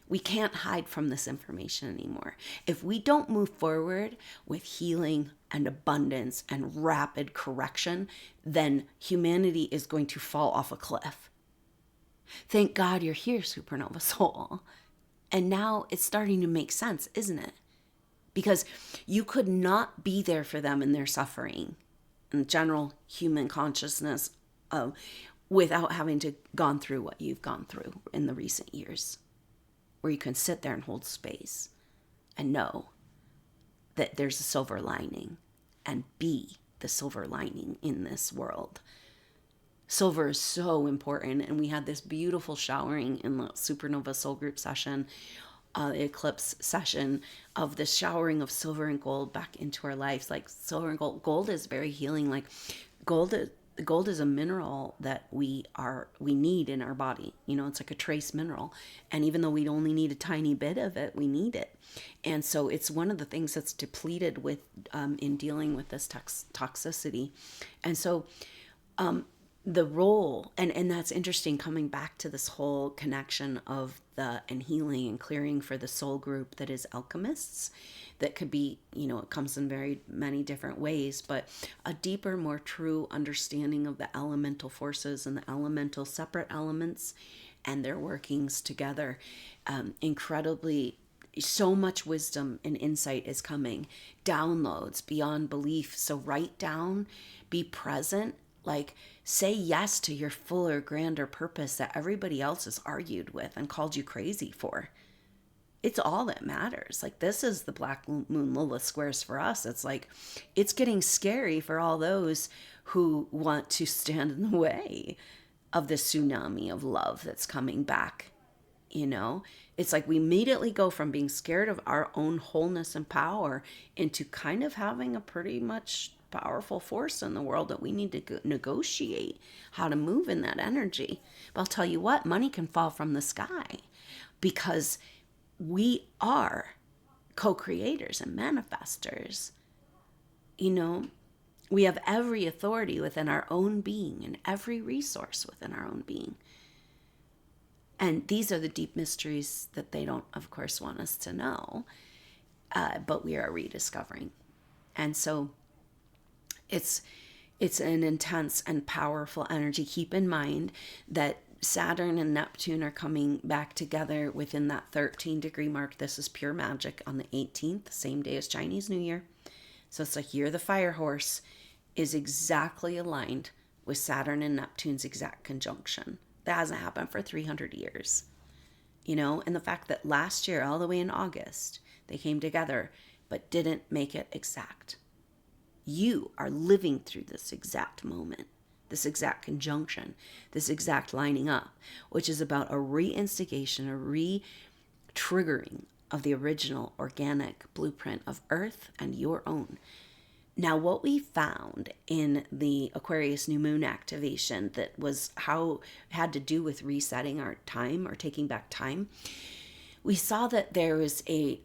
we can't hide from this information anymore. If we don't move forward with healing and abundance and rapid correction, then humanity is going to fall off a cliff. Thank God you're here, Supernova Soul. And now it's starting to make sense, isn't it? Because you could not be there for them in their suffering and general human consciousness without having to gone through what you've gone through in the recent years, where you can sit there and hold space and know that there's a silver lining and be the silver lining in this world. Silver is so important, and we had this beautiful showering in the Supernova Soul Group session, Eclipse session, of the showering of silver and gold back into our lives. Like silver and gold. Gold is very healing. Like gold is a mineral that we need in our body. It's like a trace mineral. And even though we only need a tiny bit of it, we need it. And so it's one of the things that's depleted with in dealing with this toxicity. And so the role, and that's interesting, coming back to this whole connection of and healing and clearing for the soul group that is alchemists, that could be, it comes in very many different ways, but a deeper, more true understanding of the elemental forces and the elemental separate elements and their workings together. Incredibly, so much wisdom and insight is coming, downloads beyond belief. So write down, be present, like say yes to your fuller, grander purpose that everybody else has argued with and called you crazy for. It's all that matters. Like, this is the Black Moon Lilith squares for us. It's like, it's getting scary for all those who want to stand in the way of the tsunami of love that's coming back. It's like we immediately go from being scared of our own wholeness and power into kind of having a pretty much powerful force in the world that we need to negotiate how to move in that energy. But I'll tell you what, money can fall from the sky because we are co-creators and manifestors. We have every authority within our own being and every resource within our own being. And these are the deep mysteries that they don't, of course, want us to know, but we are rediscovering. And so it's an intense and powerful energy. Keep in mind that Saturn and Neptune are coming back together within that 13-degree mark. This is pure magic on the 18th, same day as Chinese New Year. So it's like Year of the Fire Horse is exactly aligned with Saturn and Neptune's exact conjunction. That hasn't happened for 300 years. And the fact that last year, all the way in August, they came together, but didn't make it exact. You are living through this exact moment, this exact conjunction, this exact lining up, which is about a reinstigation, a re-triggering of the original organic blueprint of Earth and your own. Now, what we found in the Aquarius new moon activation that was how had to do with resetting our time or taking back time, we saw that there was a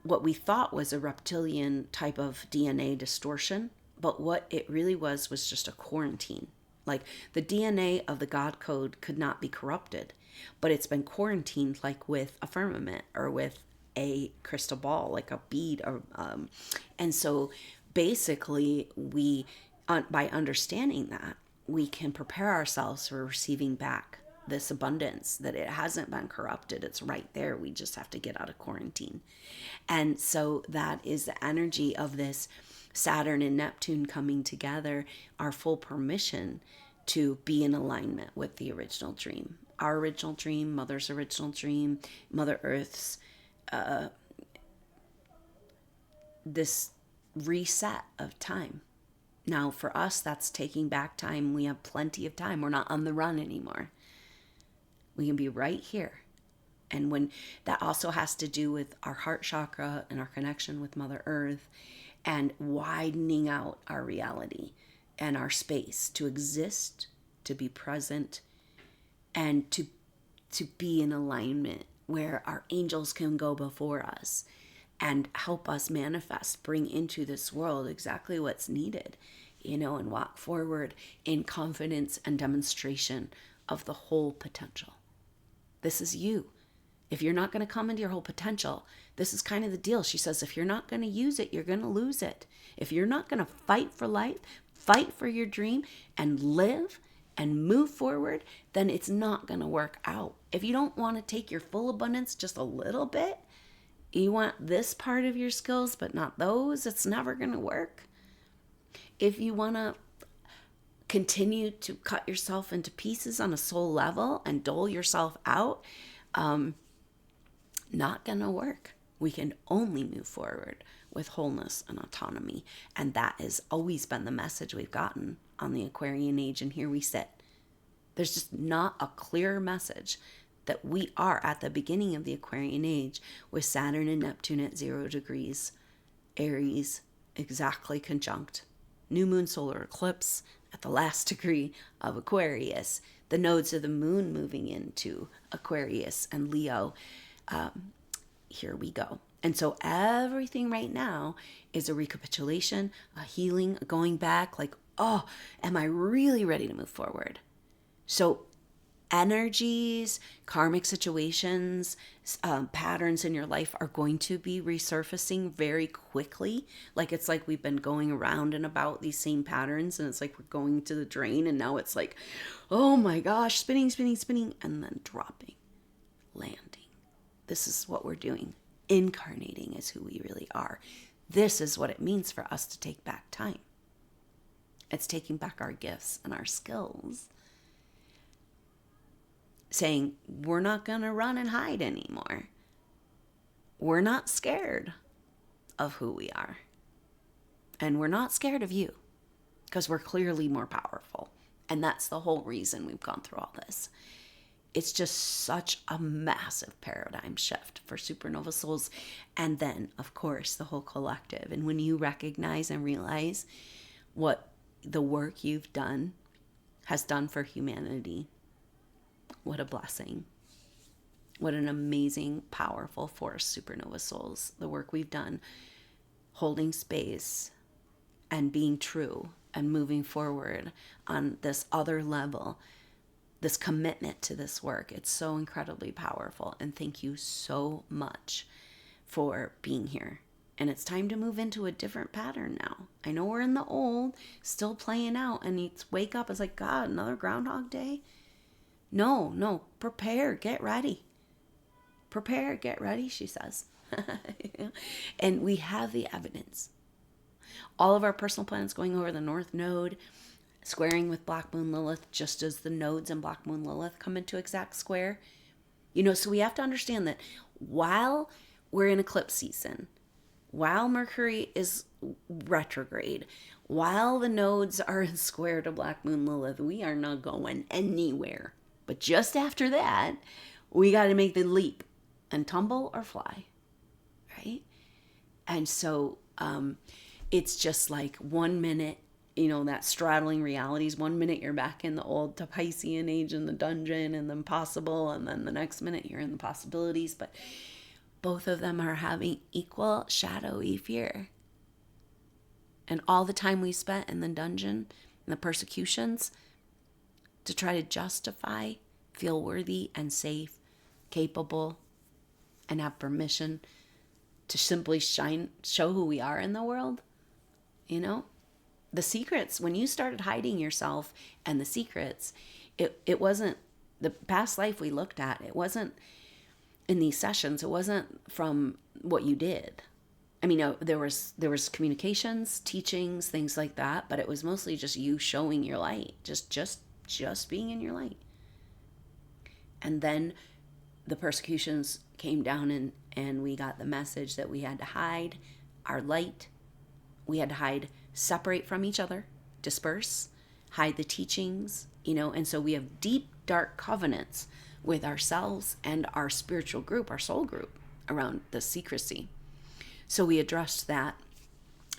what we thought was a reptilian type of DNA distortion, but what it really was just a quarantine. Like the DNA of the God code could not be corrupted, but it's been quarantined, like with a firmament or with a crystal ball, like a bead. Or, and so basically, we, by understanding that, we can prepare ourselves for receiving back this abundance, that it hasn't been corrupted. It's right there. We just have to get out of quarantine. And so that is the energy of this Saturn and Neptune coming together, our full permission to be in alignment with the original dream. Our original dream, Mother's original dream, Mother Earth's this reset of time. Now, for us, that's taking back time. We have plenty of time. We're not on the run anymore. We can be right here. And when that also has to do with our heart chakra and our connection with Mother Earth and widening out our reality and our space to exist, to be present, and to be in alignment where our angels can go before us and help us manifest, bring into this world exactly what's needed, and walk forward in confidence and demonstration of the whole potential. This is you. If you're not going to come into your whole potential, this is kind of the deal. She says, if you're not going to use it, you're going to lose it. If you're not going to fight for life, fight for your dream, and live and move forward, then it's not going to work out. If you don't want to take your full abundance just a little bit, you want this part of your skills, but not those, it's never going to work. If you want to continue to cut yourself into pieces on a soul level and dole yourself out, not going to work. We can only move forward with wholeness and autonomy. And that has always been the message we've gotten on the Aquarian age. And here we sit. There's just not a clear message that we are at the beginning of the Aquarian age with Saturn and Neptune at 0 degrees, Aries exactly conjunct, new moon solar eclipse at the last degree of Aquarius, the nodes of the moon moving into Aquarius and Leo. Here we go. And so everything right now is a recapitulation, a healing, a going back, like, oh, am I really ready to move forward? So energies, karmic situations, patterns in your life are going to be resurfacing very quickly. Like it's like we've been going around and about these same patterns, and it's like we're going to the drain, and now it's like, oh my gosh, spinning, and then dropping, landing. This is what we're doing. Incarnating is who we really are. This is what it means for us to take back time. It's taking back our gifts and our skills. Saying, we're not going to run and hide anymore. We're not scared of who we are. And we're not scared of you, because we're clearly more powerful. And that's the whole reason we've gone through all this. It's just such a massive paradigm shift for supernova souls. And then, of course, the whole collective. And when you recognize and realize what the work you've done has done for humanity, what a blessing. What an amazing, powerful force, supernova souls. The work we've done, holding space and being true and moving forward on this other level, this commitment to this work. It's so incredibly powerful. And thank you so much for being here. And it's time to move into a different pattern now. I know we're in the old, still playing out, and you wake up, it's like, God, another Groundhog Day? No, prepare, get ready. Prepare, get ready, she says. And we have the evidence. All of our personal planets going over the North Node, squaring with Black Moon Lilith, just as the nodes in Black Moon Lilith come into exact square. So we have to understand that while we're in eclipse season, while Mercury is retrograde, while the nodes are in square to Black Moon Lilith, we are not going anywhere. But just after that, we got to make the leap and tumble or fly, right? And so it's just like 1 minute, that straddling realities. 1 minute you're back in the old Piscean age in the dungeon and the impossible, and then the next minute you're in the possibilities. But both of them are having equal shadowy fear. And all the time we spent in the dungeon and the persecutions to try to justify, feel worthy and safe, capable, and have permission to simply show who we are in the world. The secrets, when you started hiding yourself and the secrets, it wasn't the past life we looked at. It wasn't in these sessions. It wasn't from what you did. I mean, there was communications, teachings, things like that, but it was mostly just you showing your light, just being in your light. And then the persecutions came down, and we got the message that we had to hide our light. We had to hide, separate from each other, disperse, hide the teachings, and so we have deep, dark covenants with ourselves and our spiritual group, our soul group, around the secrecy. So we addressed that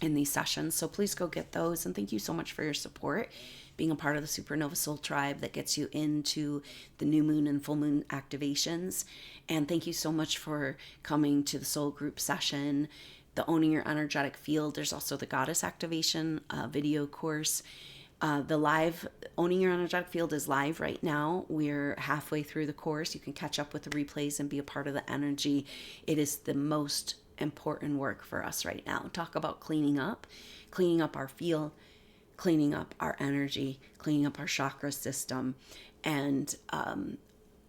in these sessions. So please go get those. And thank you so much for your support, being a part of the SuperNova Soul Tribe that gets you into the new moon and full moon activations. And thank you so much for coming to the soul group session, the Owning Your Energetic Field. There's also the Goddess Activation video course. The live Owning Your Energetic Field is live right now. We're halfway through the course. You can catch up with the replays and be a part of the energy. It is the most important work for us right now. Talk about cleaning up our field, cleaning up our energy, cleaning up our chakra system. And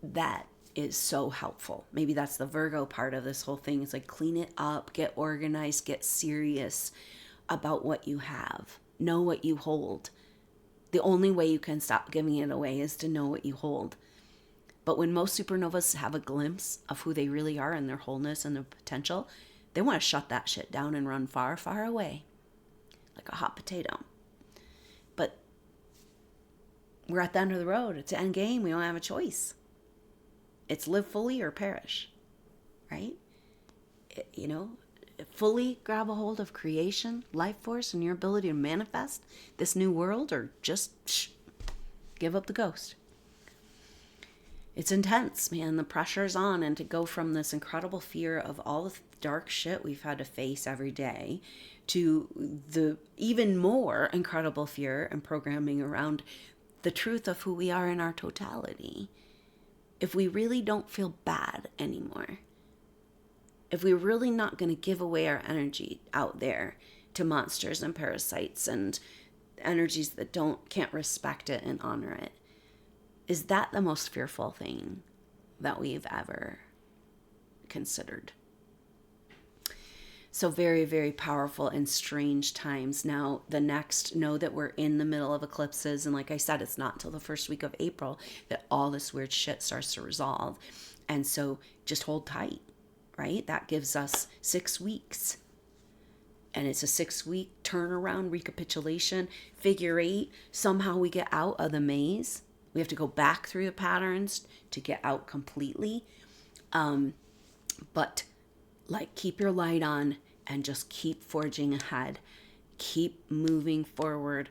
that is so helpful. Maybe that's the Virgo part of this whole thing. It's like, clean it up, get organized, get serious about what you have. Know what you hold. The only way you can stop giving it away is to know what you hold. But when most supernovas have a glimpse of who they really are and their wholeness and their potential, they want to shut that shit down and run far, far away, like a hot potato. But we're at the end of the road. It's the end game. We don't have a choice. It's live fully or perish, right? Fully grab a hold of creation, life force, and your ability to manifest this new world, or just give up the ghost. It's intense, man. The pressure's on, and to go from this incredible fear of all the dark shit we've had to face every day to the even more incredible fear and programming around the truth of who we are in our totality. If we really don't feel bad anymore, if we're really not going to give away our energy out there to monsters and parasites and energies that can't respect it and honor it, is that the most fearful thing that we've ever considered? So very, very powerful and strange times. Now, know that we're in the middle of eclipses. And like I said, it's not until the first week of April that all this weird shit starts to resolve. And so just hold tight, right? That gives us 6 weeks. And it's a 6-week turnaround, recapitulation, figure 8. Somehow we get out of the maze. We have to go back through the patterns to get out completely. But keep your light on and just keep forging ahead. Keep moving forward.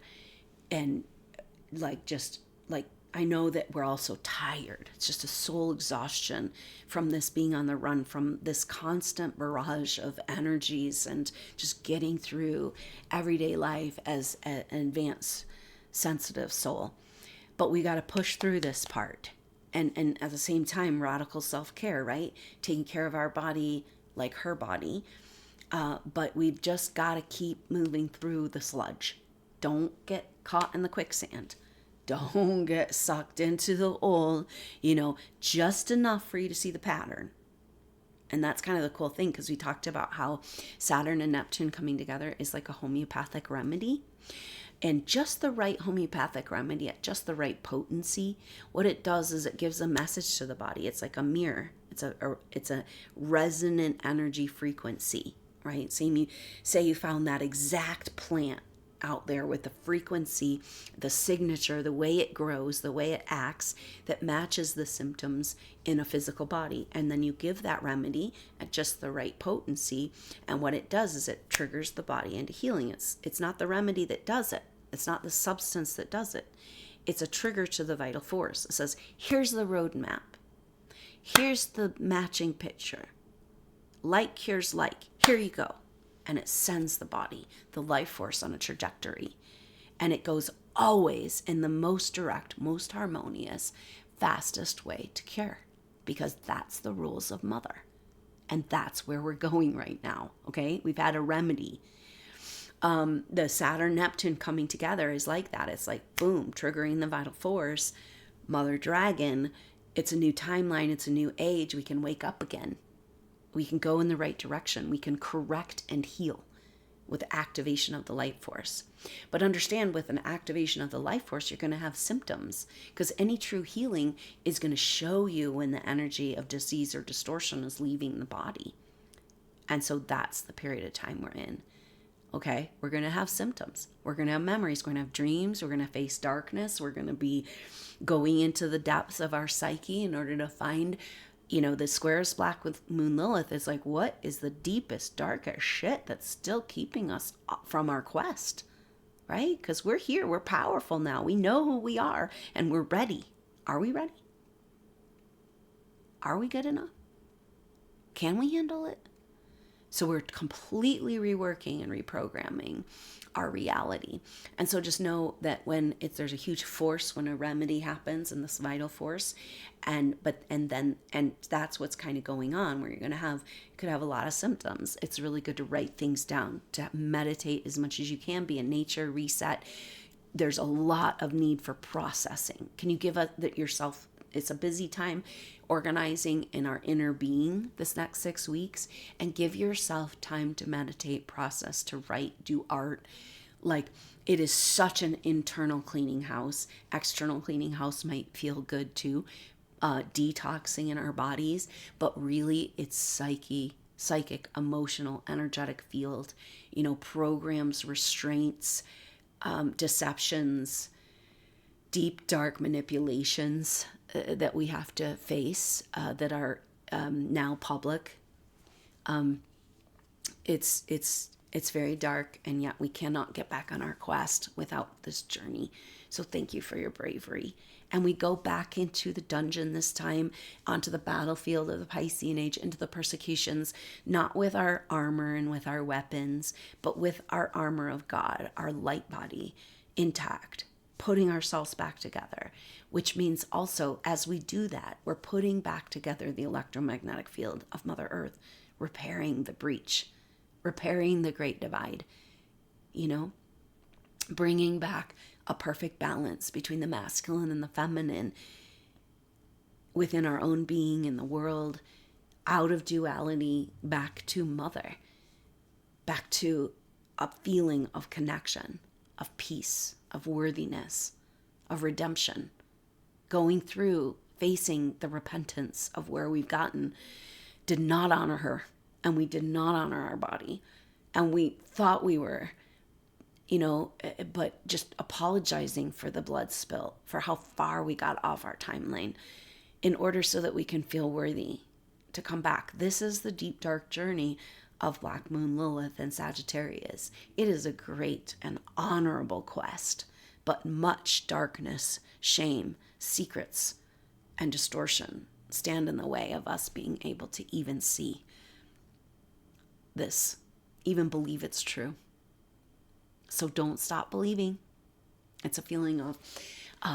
And I know that we're all so tired. It's just a soul exhaustion from this being on the run, from this constant barrage of energies and just getting through everyday life as an advanced, sensitive soul. But we got to push through this part. And at the same time, radical self-care, right? Taking care of our body like her body. But we've just got to keep moving through the sludge. Don't get caught in the quicksand. Don't get sucked into the old, just enough for you to see the pattern. And that's kind of the cool thing, because we talked about how Saturn and Neptune coming together is like a homeopathic remedy. And just the right homeopathic remedy at just the right potency, what it does is it gives a message to the body. It's like a mirror. It's a resonant energy frequency, right? Say you found that exact plant out there with the frequency, the signature, the way it grows, the way it acts that matches the symptoms in a physical body. And then you give that remedy at just the right potency. And what it does is it triggers the body into healing. It's not the remedy that does it. It's not the substance that does it. It's a trigger to the vital force. It says, here's the roadmap. Here's the matching picture. Like cures like. Here you go. And it sends the body, the life force, on a trajectory. And it goes always in the most direct, most harmonious, fastest way to cure. Because that's the rules of Mother. And that's where we're going right now. Okay? We've had a remedy. The Saturn Neptune coming together is like that. It's like, boom, triggering the vital force. Mother Dragon, it's a new timeline. It's a new age. We can wake up again. We can go in the right direction. We can correct and heal with activation of the life force. But understand, with an activation of the life force, you're going to have symptoms, because any true healing is going to show you when the energy of disease or distortion is leaving the body. And so that's the period of time we're in. Okay, we're going to have symptoms. We're going to have memories. We're going to have dreams. We're going to face darkness. We're going to be going into the depths of our psyche in order to find, the squarest black with Moon Lilith is like, what is the deepest, darkest shit that's still keeping us from our quest, right? Because we're here. We're powerful now. We know who we are, and we're ready. Are we ready? Are we good enough? Can we handle it? So we're completely reworking and reprogramming our reality. And so just know that when there's a huge force when a remedy happens, and this vital force, and that's what's kind of going on, where you could have a lot of symptoms. It's really good to write things down, to meditate as much as you can, be in nature, reset. There's a lot of need for processing. Can you give yourself, it's a busy time organizing in our inner being this next 6 weeks, and give yourself time to meditate, process, to write, do art. Like, it is such an internal cleaning house. External cleaning house might feel good too, detoxing in our bodies, but really it's psychic, emotional, energetic field, programs, restraints, deceptions, deep, dark manipulations that we have to face that are now public. It's very dark, and yet we cannot get back on our quest without this journey. So thank you for your bravery. And we go back into the dungeon this time, onto the battlefield of the Piscean age, into the persecutions, not with our armor and with our weapons, but with our armor of God, our light body intact, putting ourselves back together, which means also, as we do that, we're putting back together the electromagnetic field of Mother Earth, repairing the breach, repairing the great divide, bringing back a perfect balance between the masculine and the feminine within our own being in the world, out of duality, back to Mother, back to a feeling of connection, of peace, of worthiness, of redemption, going through, facing the repentance of where we've gotten, did not honor her, and we did not honor our body, and we thought we were, but just apologizing for the blood spill, for how far we got off our timeline, in order so that we can feel worthy to come back. This is the deep, dark journey of Black Moon Lilith and Sagittarius. It is a great and honorable quest, but much darkness, shame, secrets, and distortion stand in the way of us being able to even see this, even believe it's true. So don't stop believing. It's a feeling of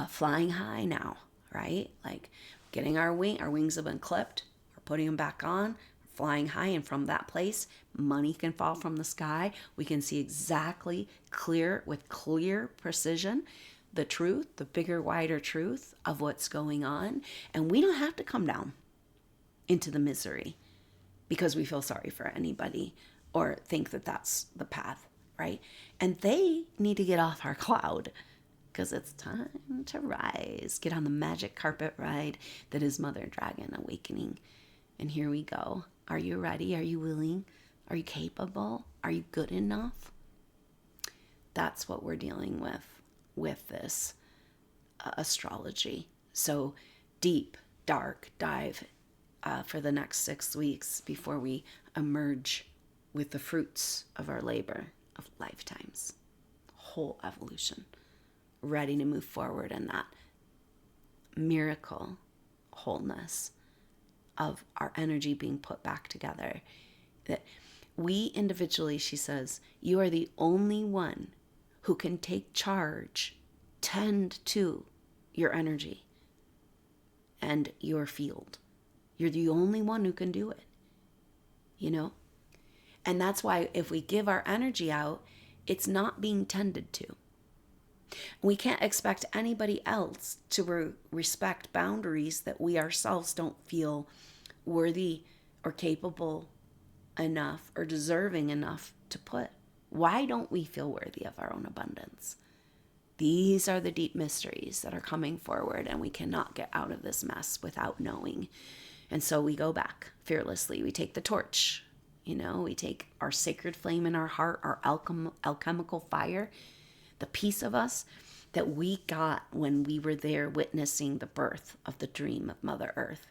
flying high now, right? Like getting our wings have been clipped, we're putting them back on, flying high, and from that place, money can fall from the sky. We can see exactly, with clear precision, the truth, the bigger, wider truth of what's going on. And we don't have to come down into the misery because we feel sorry for anybody or think that that's the path, right? And they need to get off our cloud, because it's time to rise. Get on the magic carpet ride that is Mother Dragon Awakening. And here we go. Are you ready? Are you willing? Are you capable? Are you good enough? That's what we're dealing with this astrology. So deep, dark dive for the next 6 weeks before we emerge with the fruits of our labor of lifetimes, whole evolution, ready to move forward in that miracle wholeness of our energy being put back together. That we individually, she says, you are the only one who can take charge, tend to your energy and your field. You're the only one who can do it, you know? And that's why if we give our energy out, it's not being tended to. We can't expect anybody else to respect boundaries that we ourselves don't feel worthy or capable enough or deserving enough to put. Why don't we feel worthy of our own abundance? These are the deep mysteries that are coming forward, and we cannot get out of this mess without knowing. And so we go back fearlessly. We take the torch, we take our sacred flame in our heart, our alchemical fire, the piece of us that we got when we were there witnessing the birth of the dream of Mother Earth.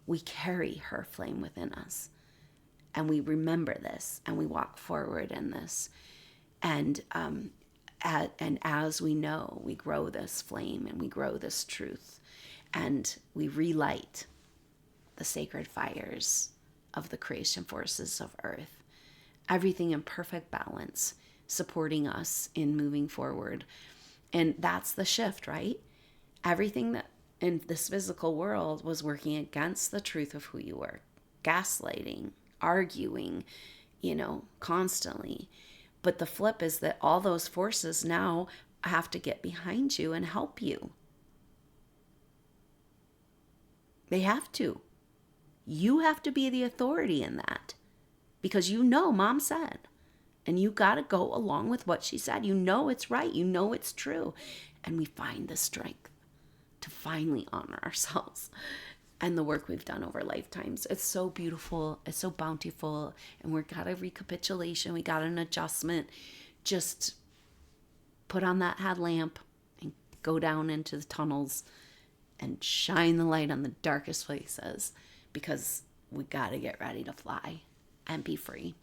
We carry her flame within us, and we remember this, and we walk forward in this. And as we know, we grow this flame and we grow this truth, and we relight the sacred fires of the creation forces of Earth. Everything in perfect balance, supporting us in moving forward. And that's the shift, right? Everything that in this physical world was working against the truth of who you were, gaslighting, arguing, constantly. But the flip is that all those forces now have to get behind you and help you. They have to. You have to be the authority in that, because Mom said, and you got to go along with what she said. It's right. It's true. And we find the strength to finally honor ourselves and the work we've done over lifetimes. It's so beautiful. It's so bountiful. And we got a recapitulation. We got an adjustment. Just put on that headlamp and go down into the tunnels and shine the light on the darkest places, because we got to get ready to fly and be free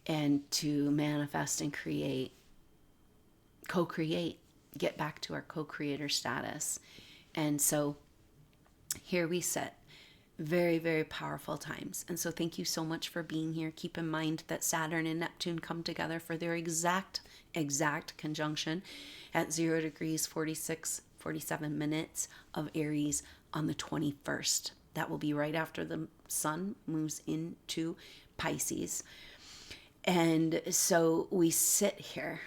and to manifest and create, co-create, get back to our co-creator status. And so here we sit. Very, very powerful times. And so thank you so much for being here. Keep in mind that Saturn and Neptune come together for their exact conjunction at 0 degrees 47 minutes of Aries on the 21st. That will be right after the sun moves into Pisces. And so we sit here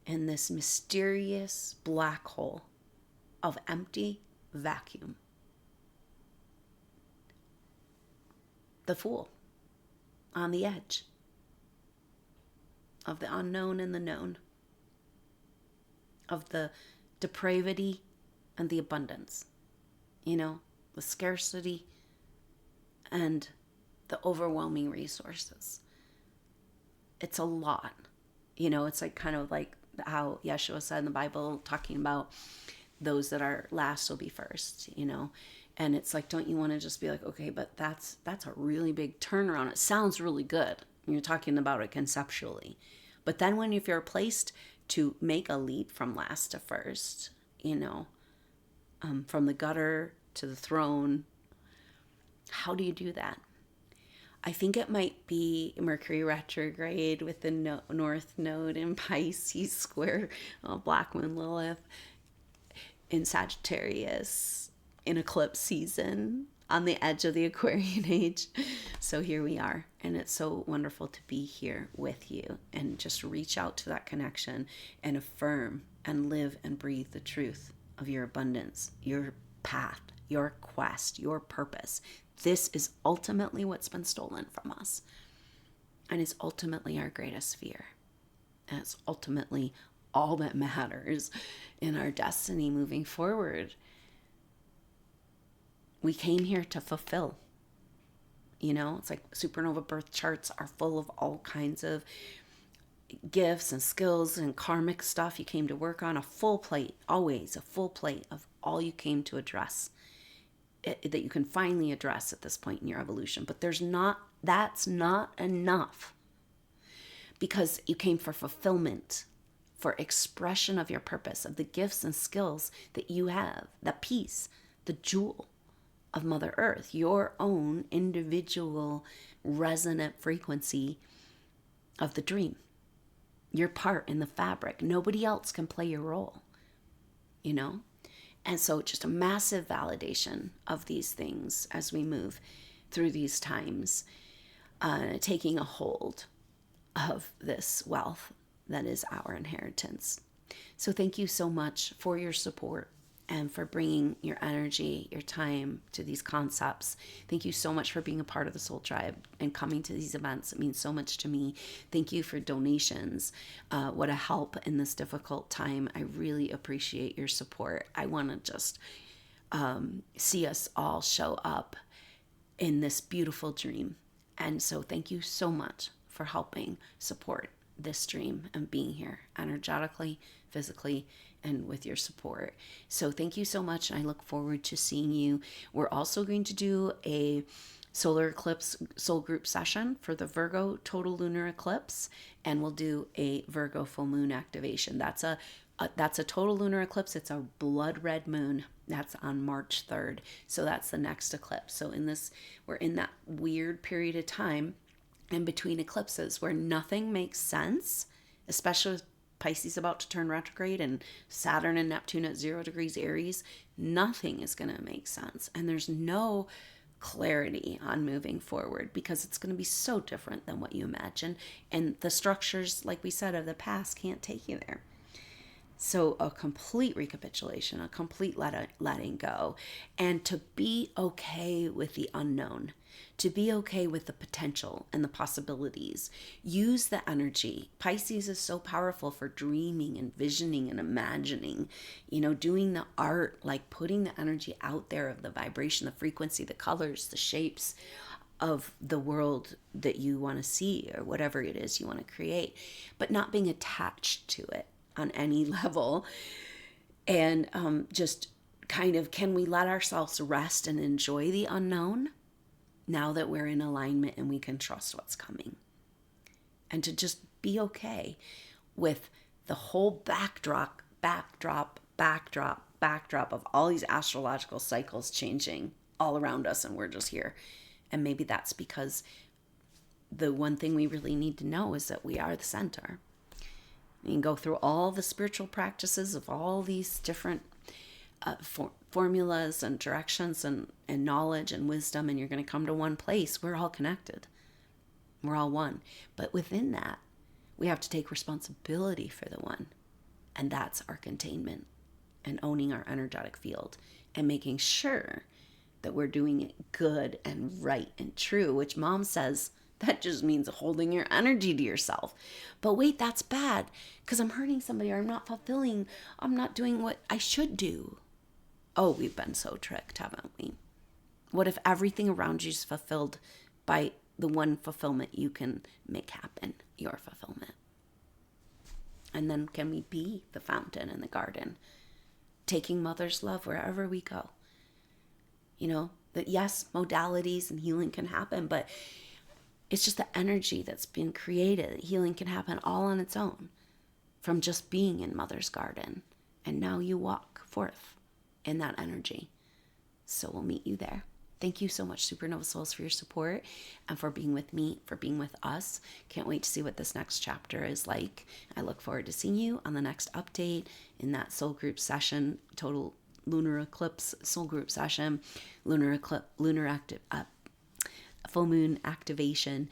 in this mysterious black hole of empty vacuum. The Fool on the edge of the unknown and the known, of the depravity and the abundance, the scarcity and the overwhelming resources. It's a lot, it's like kind of like how Yeshua said in the Bible, talking about those that are last will be first, and it's like, don't you want to just be like, okay, but that's a really big turnaround. It sounds really good. You're talking about it conceptually, but then if you're placed to make a leap from last to first, from the gutter to the throne, how do you do that? I think it might be Mercury retrograde with the North Node in Pisces square Black Moon Lilith in Sagittarius in eclipse season on the edge of the Aquarian age. So here we are, and it's so wonderful to be here with you and just reach out to that connection and affirm and live and breathe the truth of your abundance, your path, your quest, your purpose. This is ultimately what's been stolen from us, and it's ultimately our greatest fear, and it's ultimately all that matters in our destiny moving forward. We came here to fulfill. It's like SuperNova birth charts are full of all kinds of, gifts and skills and karmic stuff you came to work on, a full plate, always a full plate of all you came to address, that you can finally address at this point in your evolution. But that's not enough, because you came for fulfillment, for expression of your purpose, of the gifts and skills that you have, the piece, the jewel of Mother Earth, your own individual resonant frequency of the dream, your part in the fabric. Nobody else can play your role, you know? And so just a massive validation of these things as we move through these times, taking a hold of this wealth that is our inheritance. So thank you so much for your support and for bringing your energy, your time to these concepts. Thank you so much for being a part of the Soul Tribe and coming to these events. It means so much to me. Thank you for donations. What a help in this difficult time. I really appreciate your support. I want to just see us all show up in this beautiful dream. And so thank you so much for helping support this dream and being here energetically, physically, and with your support. So thank you so much. I look forward to seeing you. We're also going to do a solar eclipse soul group session for the Virgo total lunar eclipse, and we'll do a Virgo full moon activation. That's a total lunar eclipse. It's a blood red moon. That's on March 3rd. So that's the next eclipse. So we're in that weird period of time in between eclipses where nothing makes sense, especially with Pisces about to turn retrograde and Saturn and Neptune at 0 degrees Aries. Nothing is going to make sense. And there's no clarity on moving forward because it's going to be so different than what you imagine. And the structures, like we said, of the past can't take you there. So a complete recapitulation, a complete letting go, and to be okay with the unknown, to be okay with the potential and the possibilities. Use the energy. Pisces is so powerful for dreaming and visioning and imagining, doing the art, like putting the energy out there of the vibration, the frequency, the colors, the shapes of the world that you want to see or whatever it is you want to create, but not being attached to it on any level. And just kind of, can we let ourselves rest and enjoy the unknown now that we're in alignment and we can trust what's coming? And to just be okay with the whole backdrop of all these astrological cycles changing all around us, and we're just here. And maybe that's because the one thing we really need to know is that we are the center. You can go through all the spiritual practices of all these different formulas and directions and knowledge and wisdom, and you're going to come to one place. We're all connected. We're all one. But within that, we have to take responsibility for the one. And that's our containment and owning our energetic field and making sure that we're doing it good and right and true, which Mom says that just means holding your energy to yourself. But wait, that's bad because I'm hurting somebody or I'm not doing what I should do. Oh, we've been so tricked, haven't we? What if everything around you is fulfilled by the one fulfillment you can make happen, your fulfillment? And then can we be the fountain in the garden, taking Mother's love wherever we go? That yes, modalities and healing can happen, but it's just the energy that's been created. Healing can happen all on its own from just being in Mother's garden. And now you walk forth in that energy. So we'll meet you there. Thank you so much, Supernova Souls, for your support and for being with me, for being with us. Can't wait to see what this next chapter is like. I look forward to seeing you on the next update in that soul group session, total lunar eclipse soul group session, full moon activation.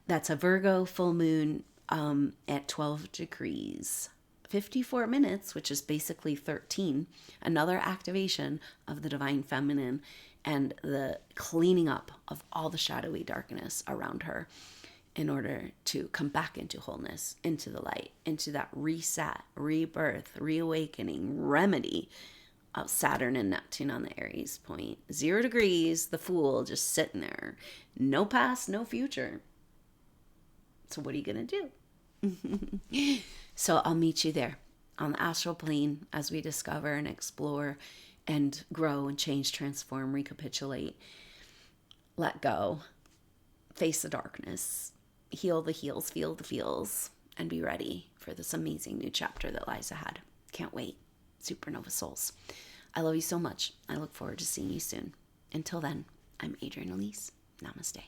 That's a Virgo full moon at 12 degrees 54 minutes, which is basically 13. Another activation of the divine feminine and the cleaning up of all the shadowy darkness around her in order to come back into wholeness, into the light, into that reset, rebirth, reawakening, remedy of Saturn and Neptune on the Aries point. 0 degrees, the Fool just sitting there. No past, no future. So what are you going to do? So I'll meet you there on the astral plane as we discover and explore and grow and change, transform, recapitulate, let go, face the darkness, heal the heels, feel the feels, and be ready for this amazing new chapter that lies ahead. Can't wait. Supernova souls. I love you so much. I look forward to seeing you soon. Until then, I'm Adrienne Elise. Namaste.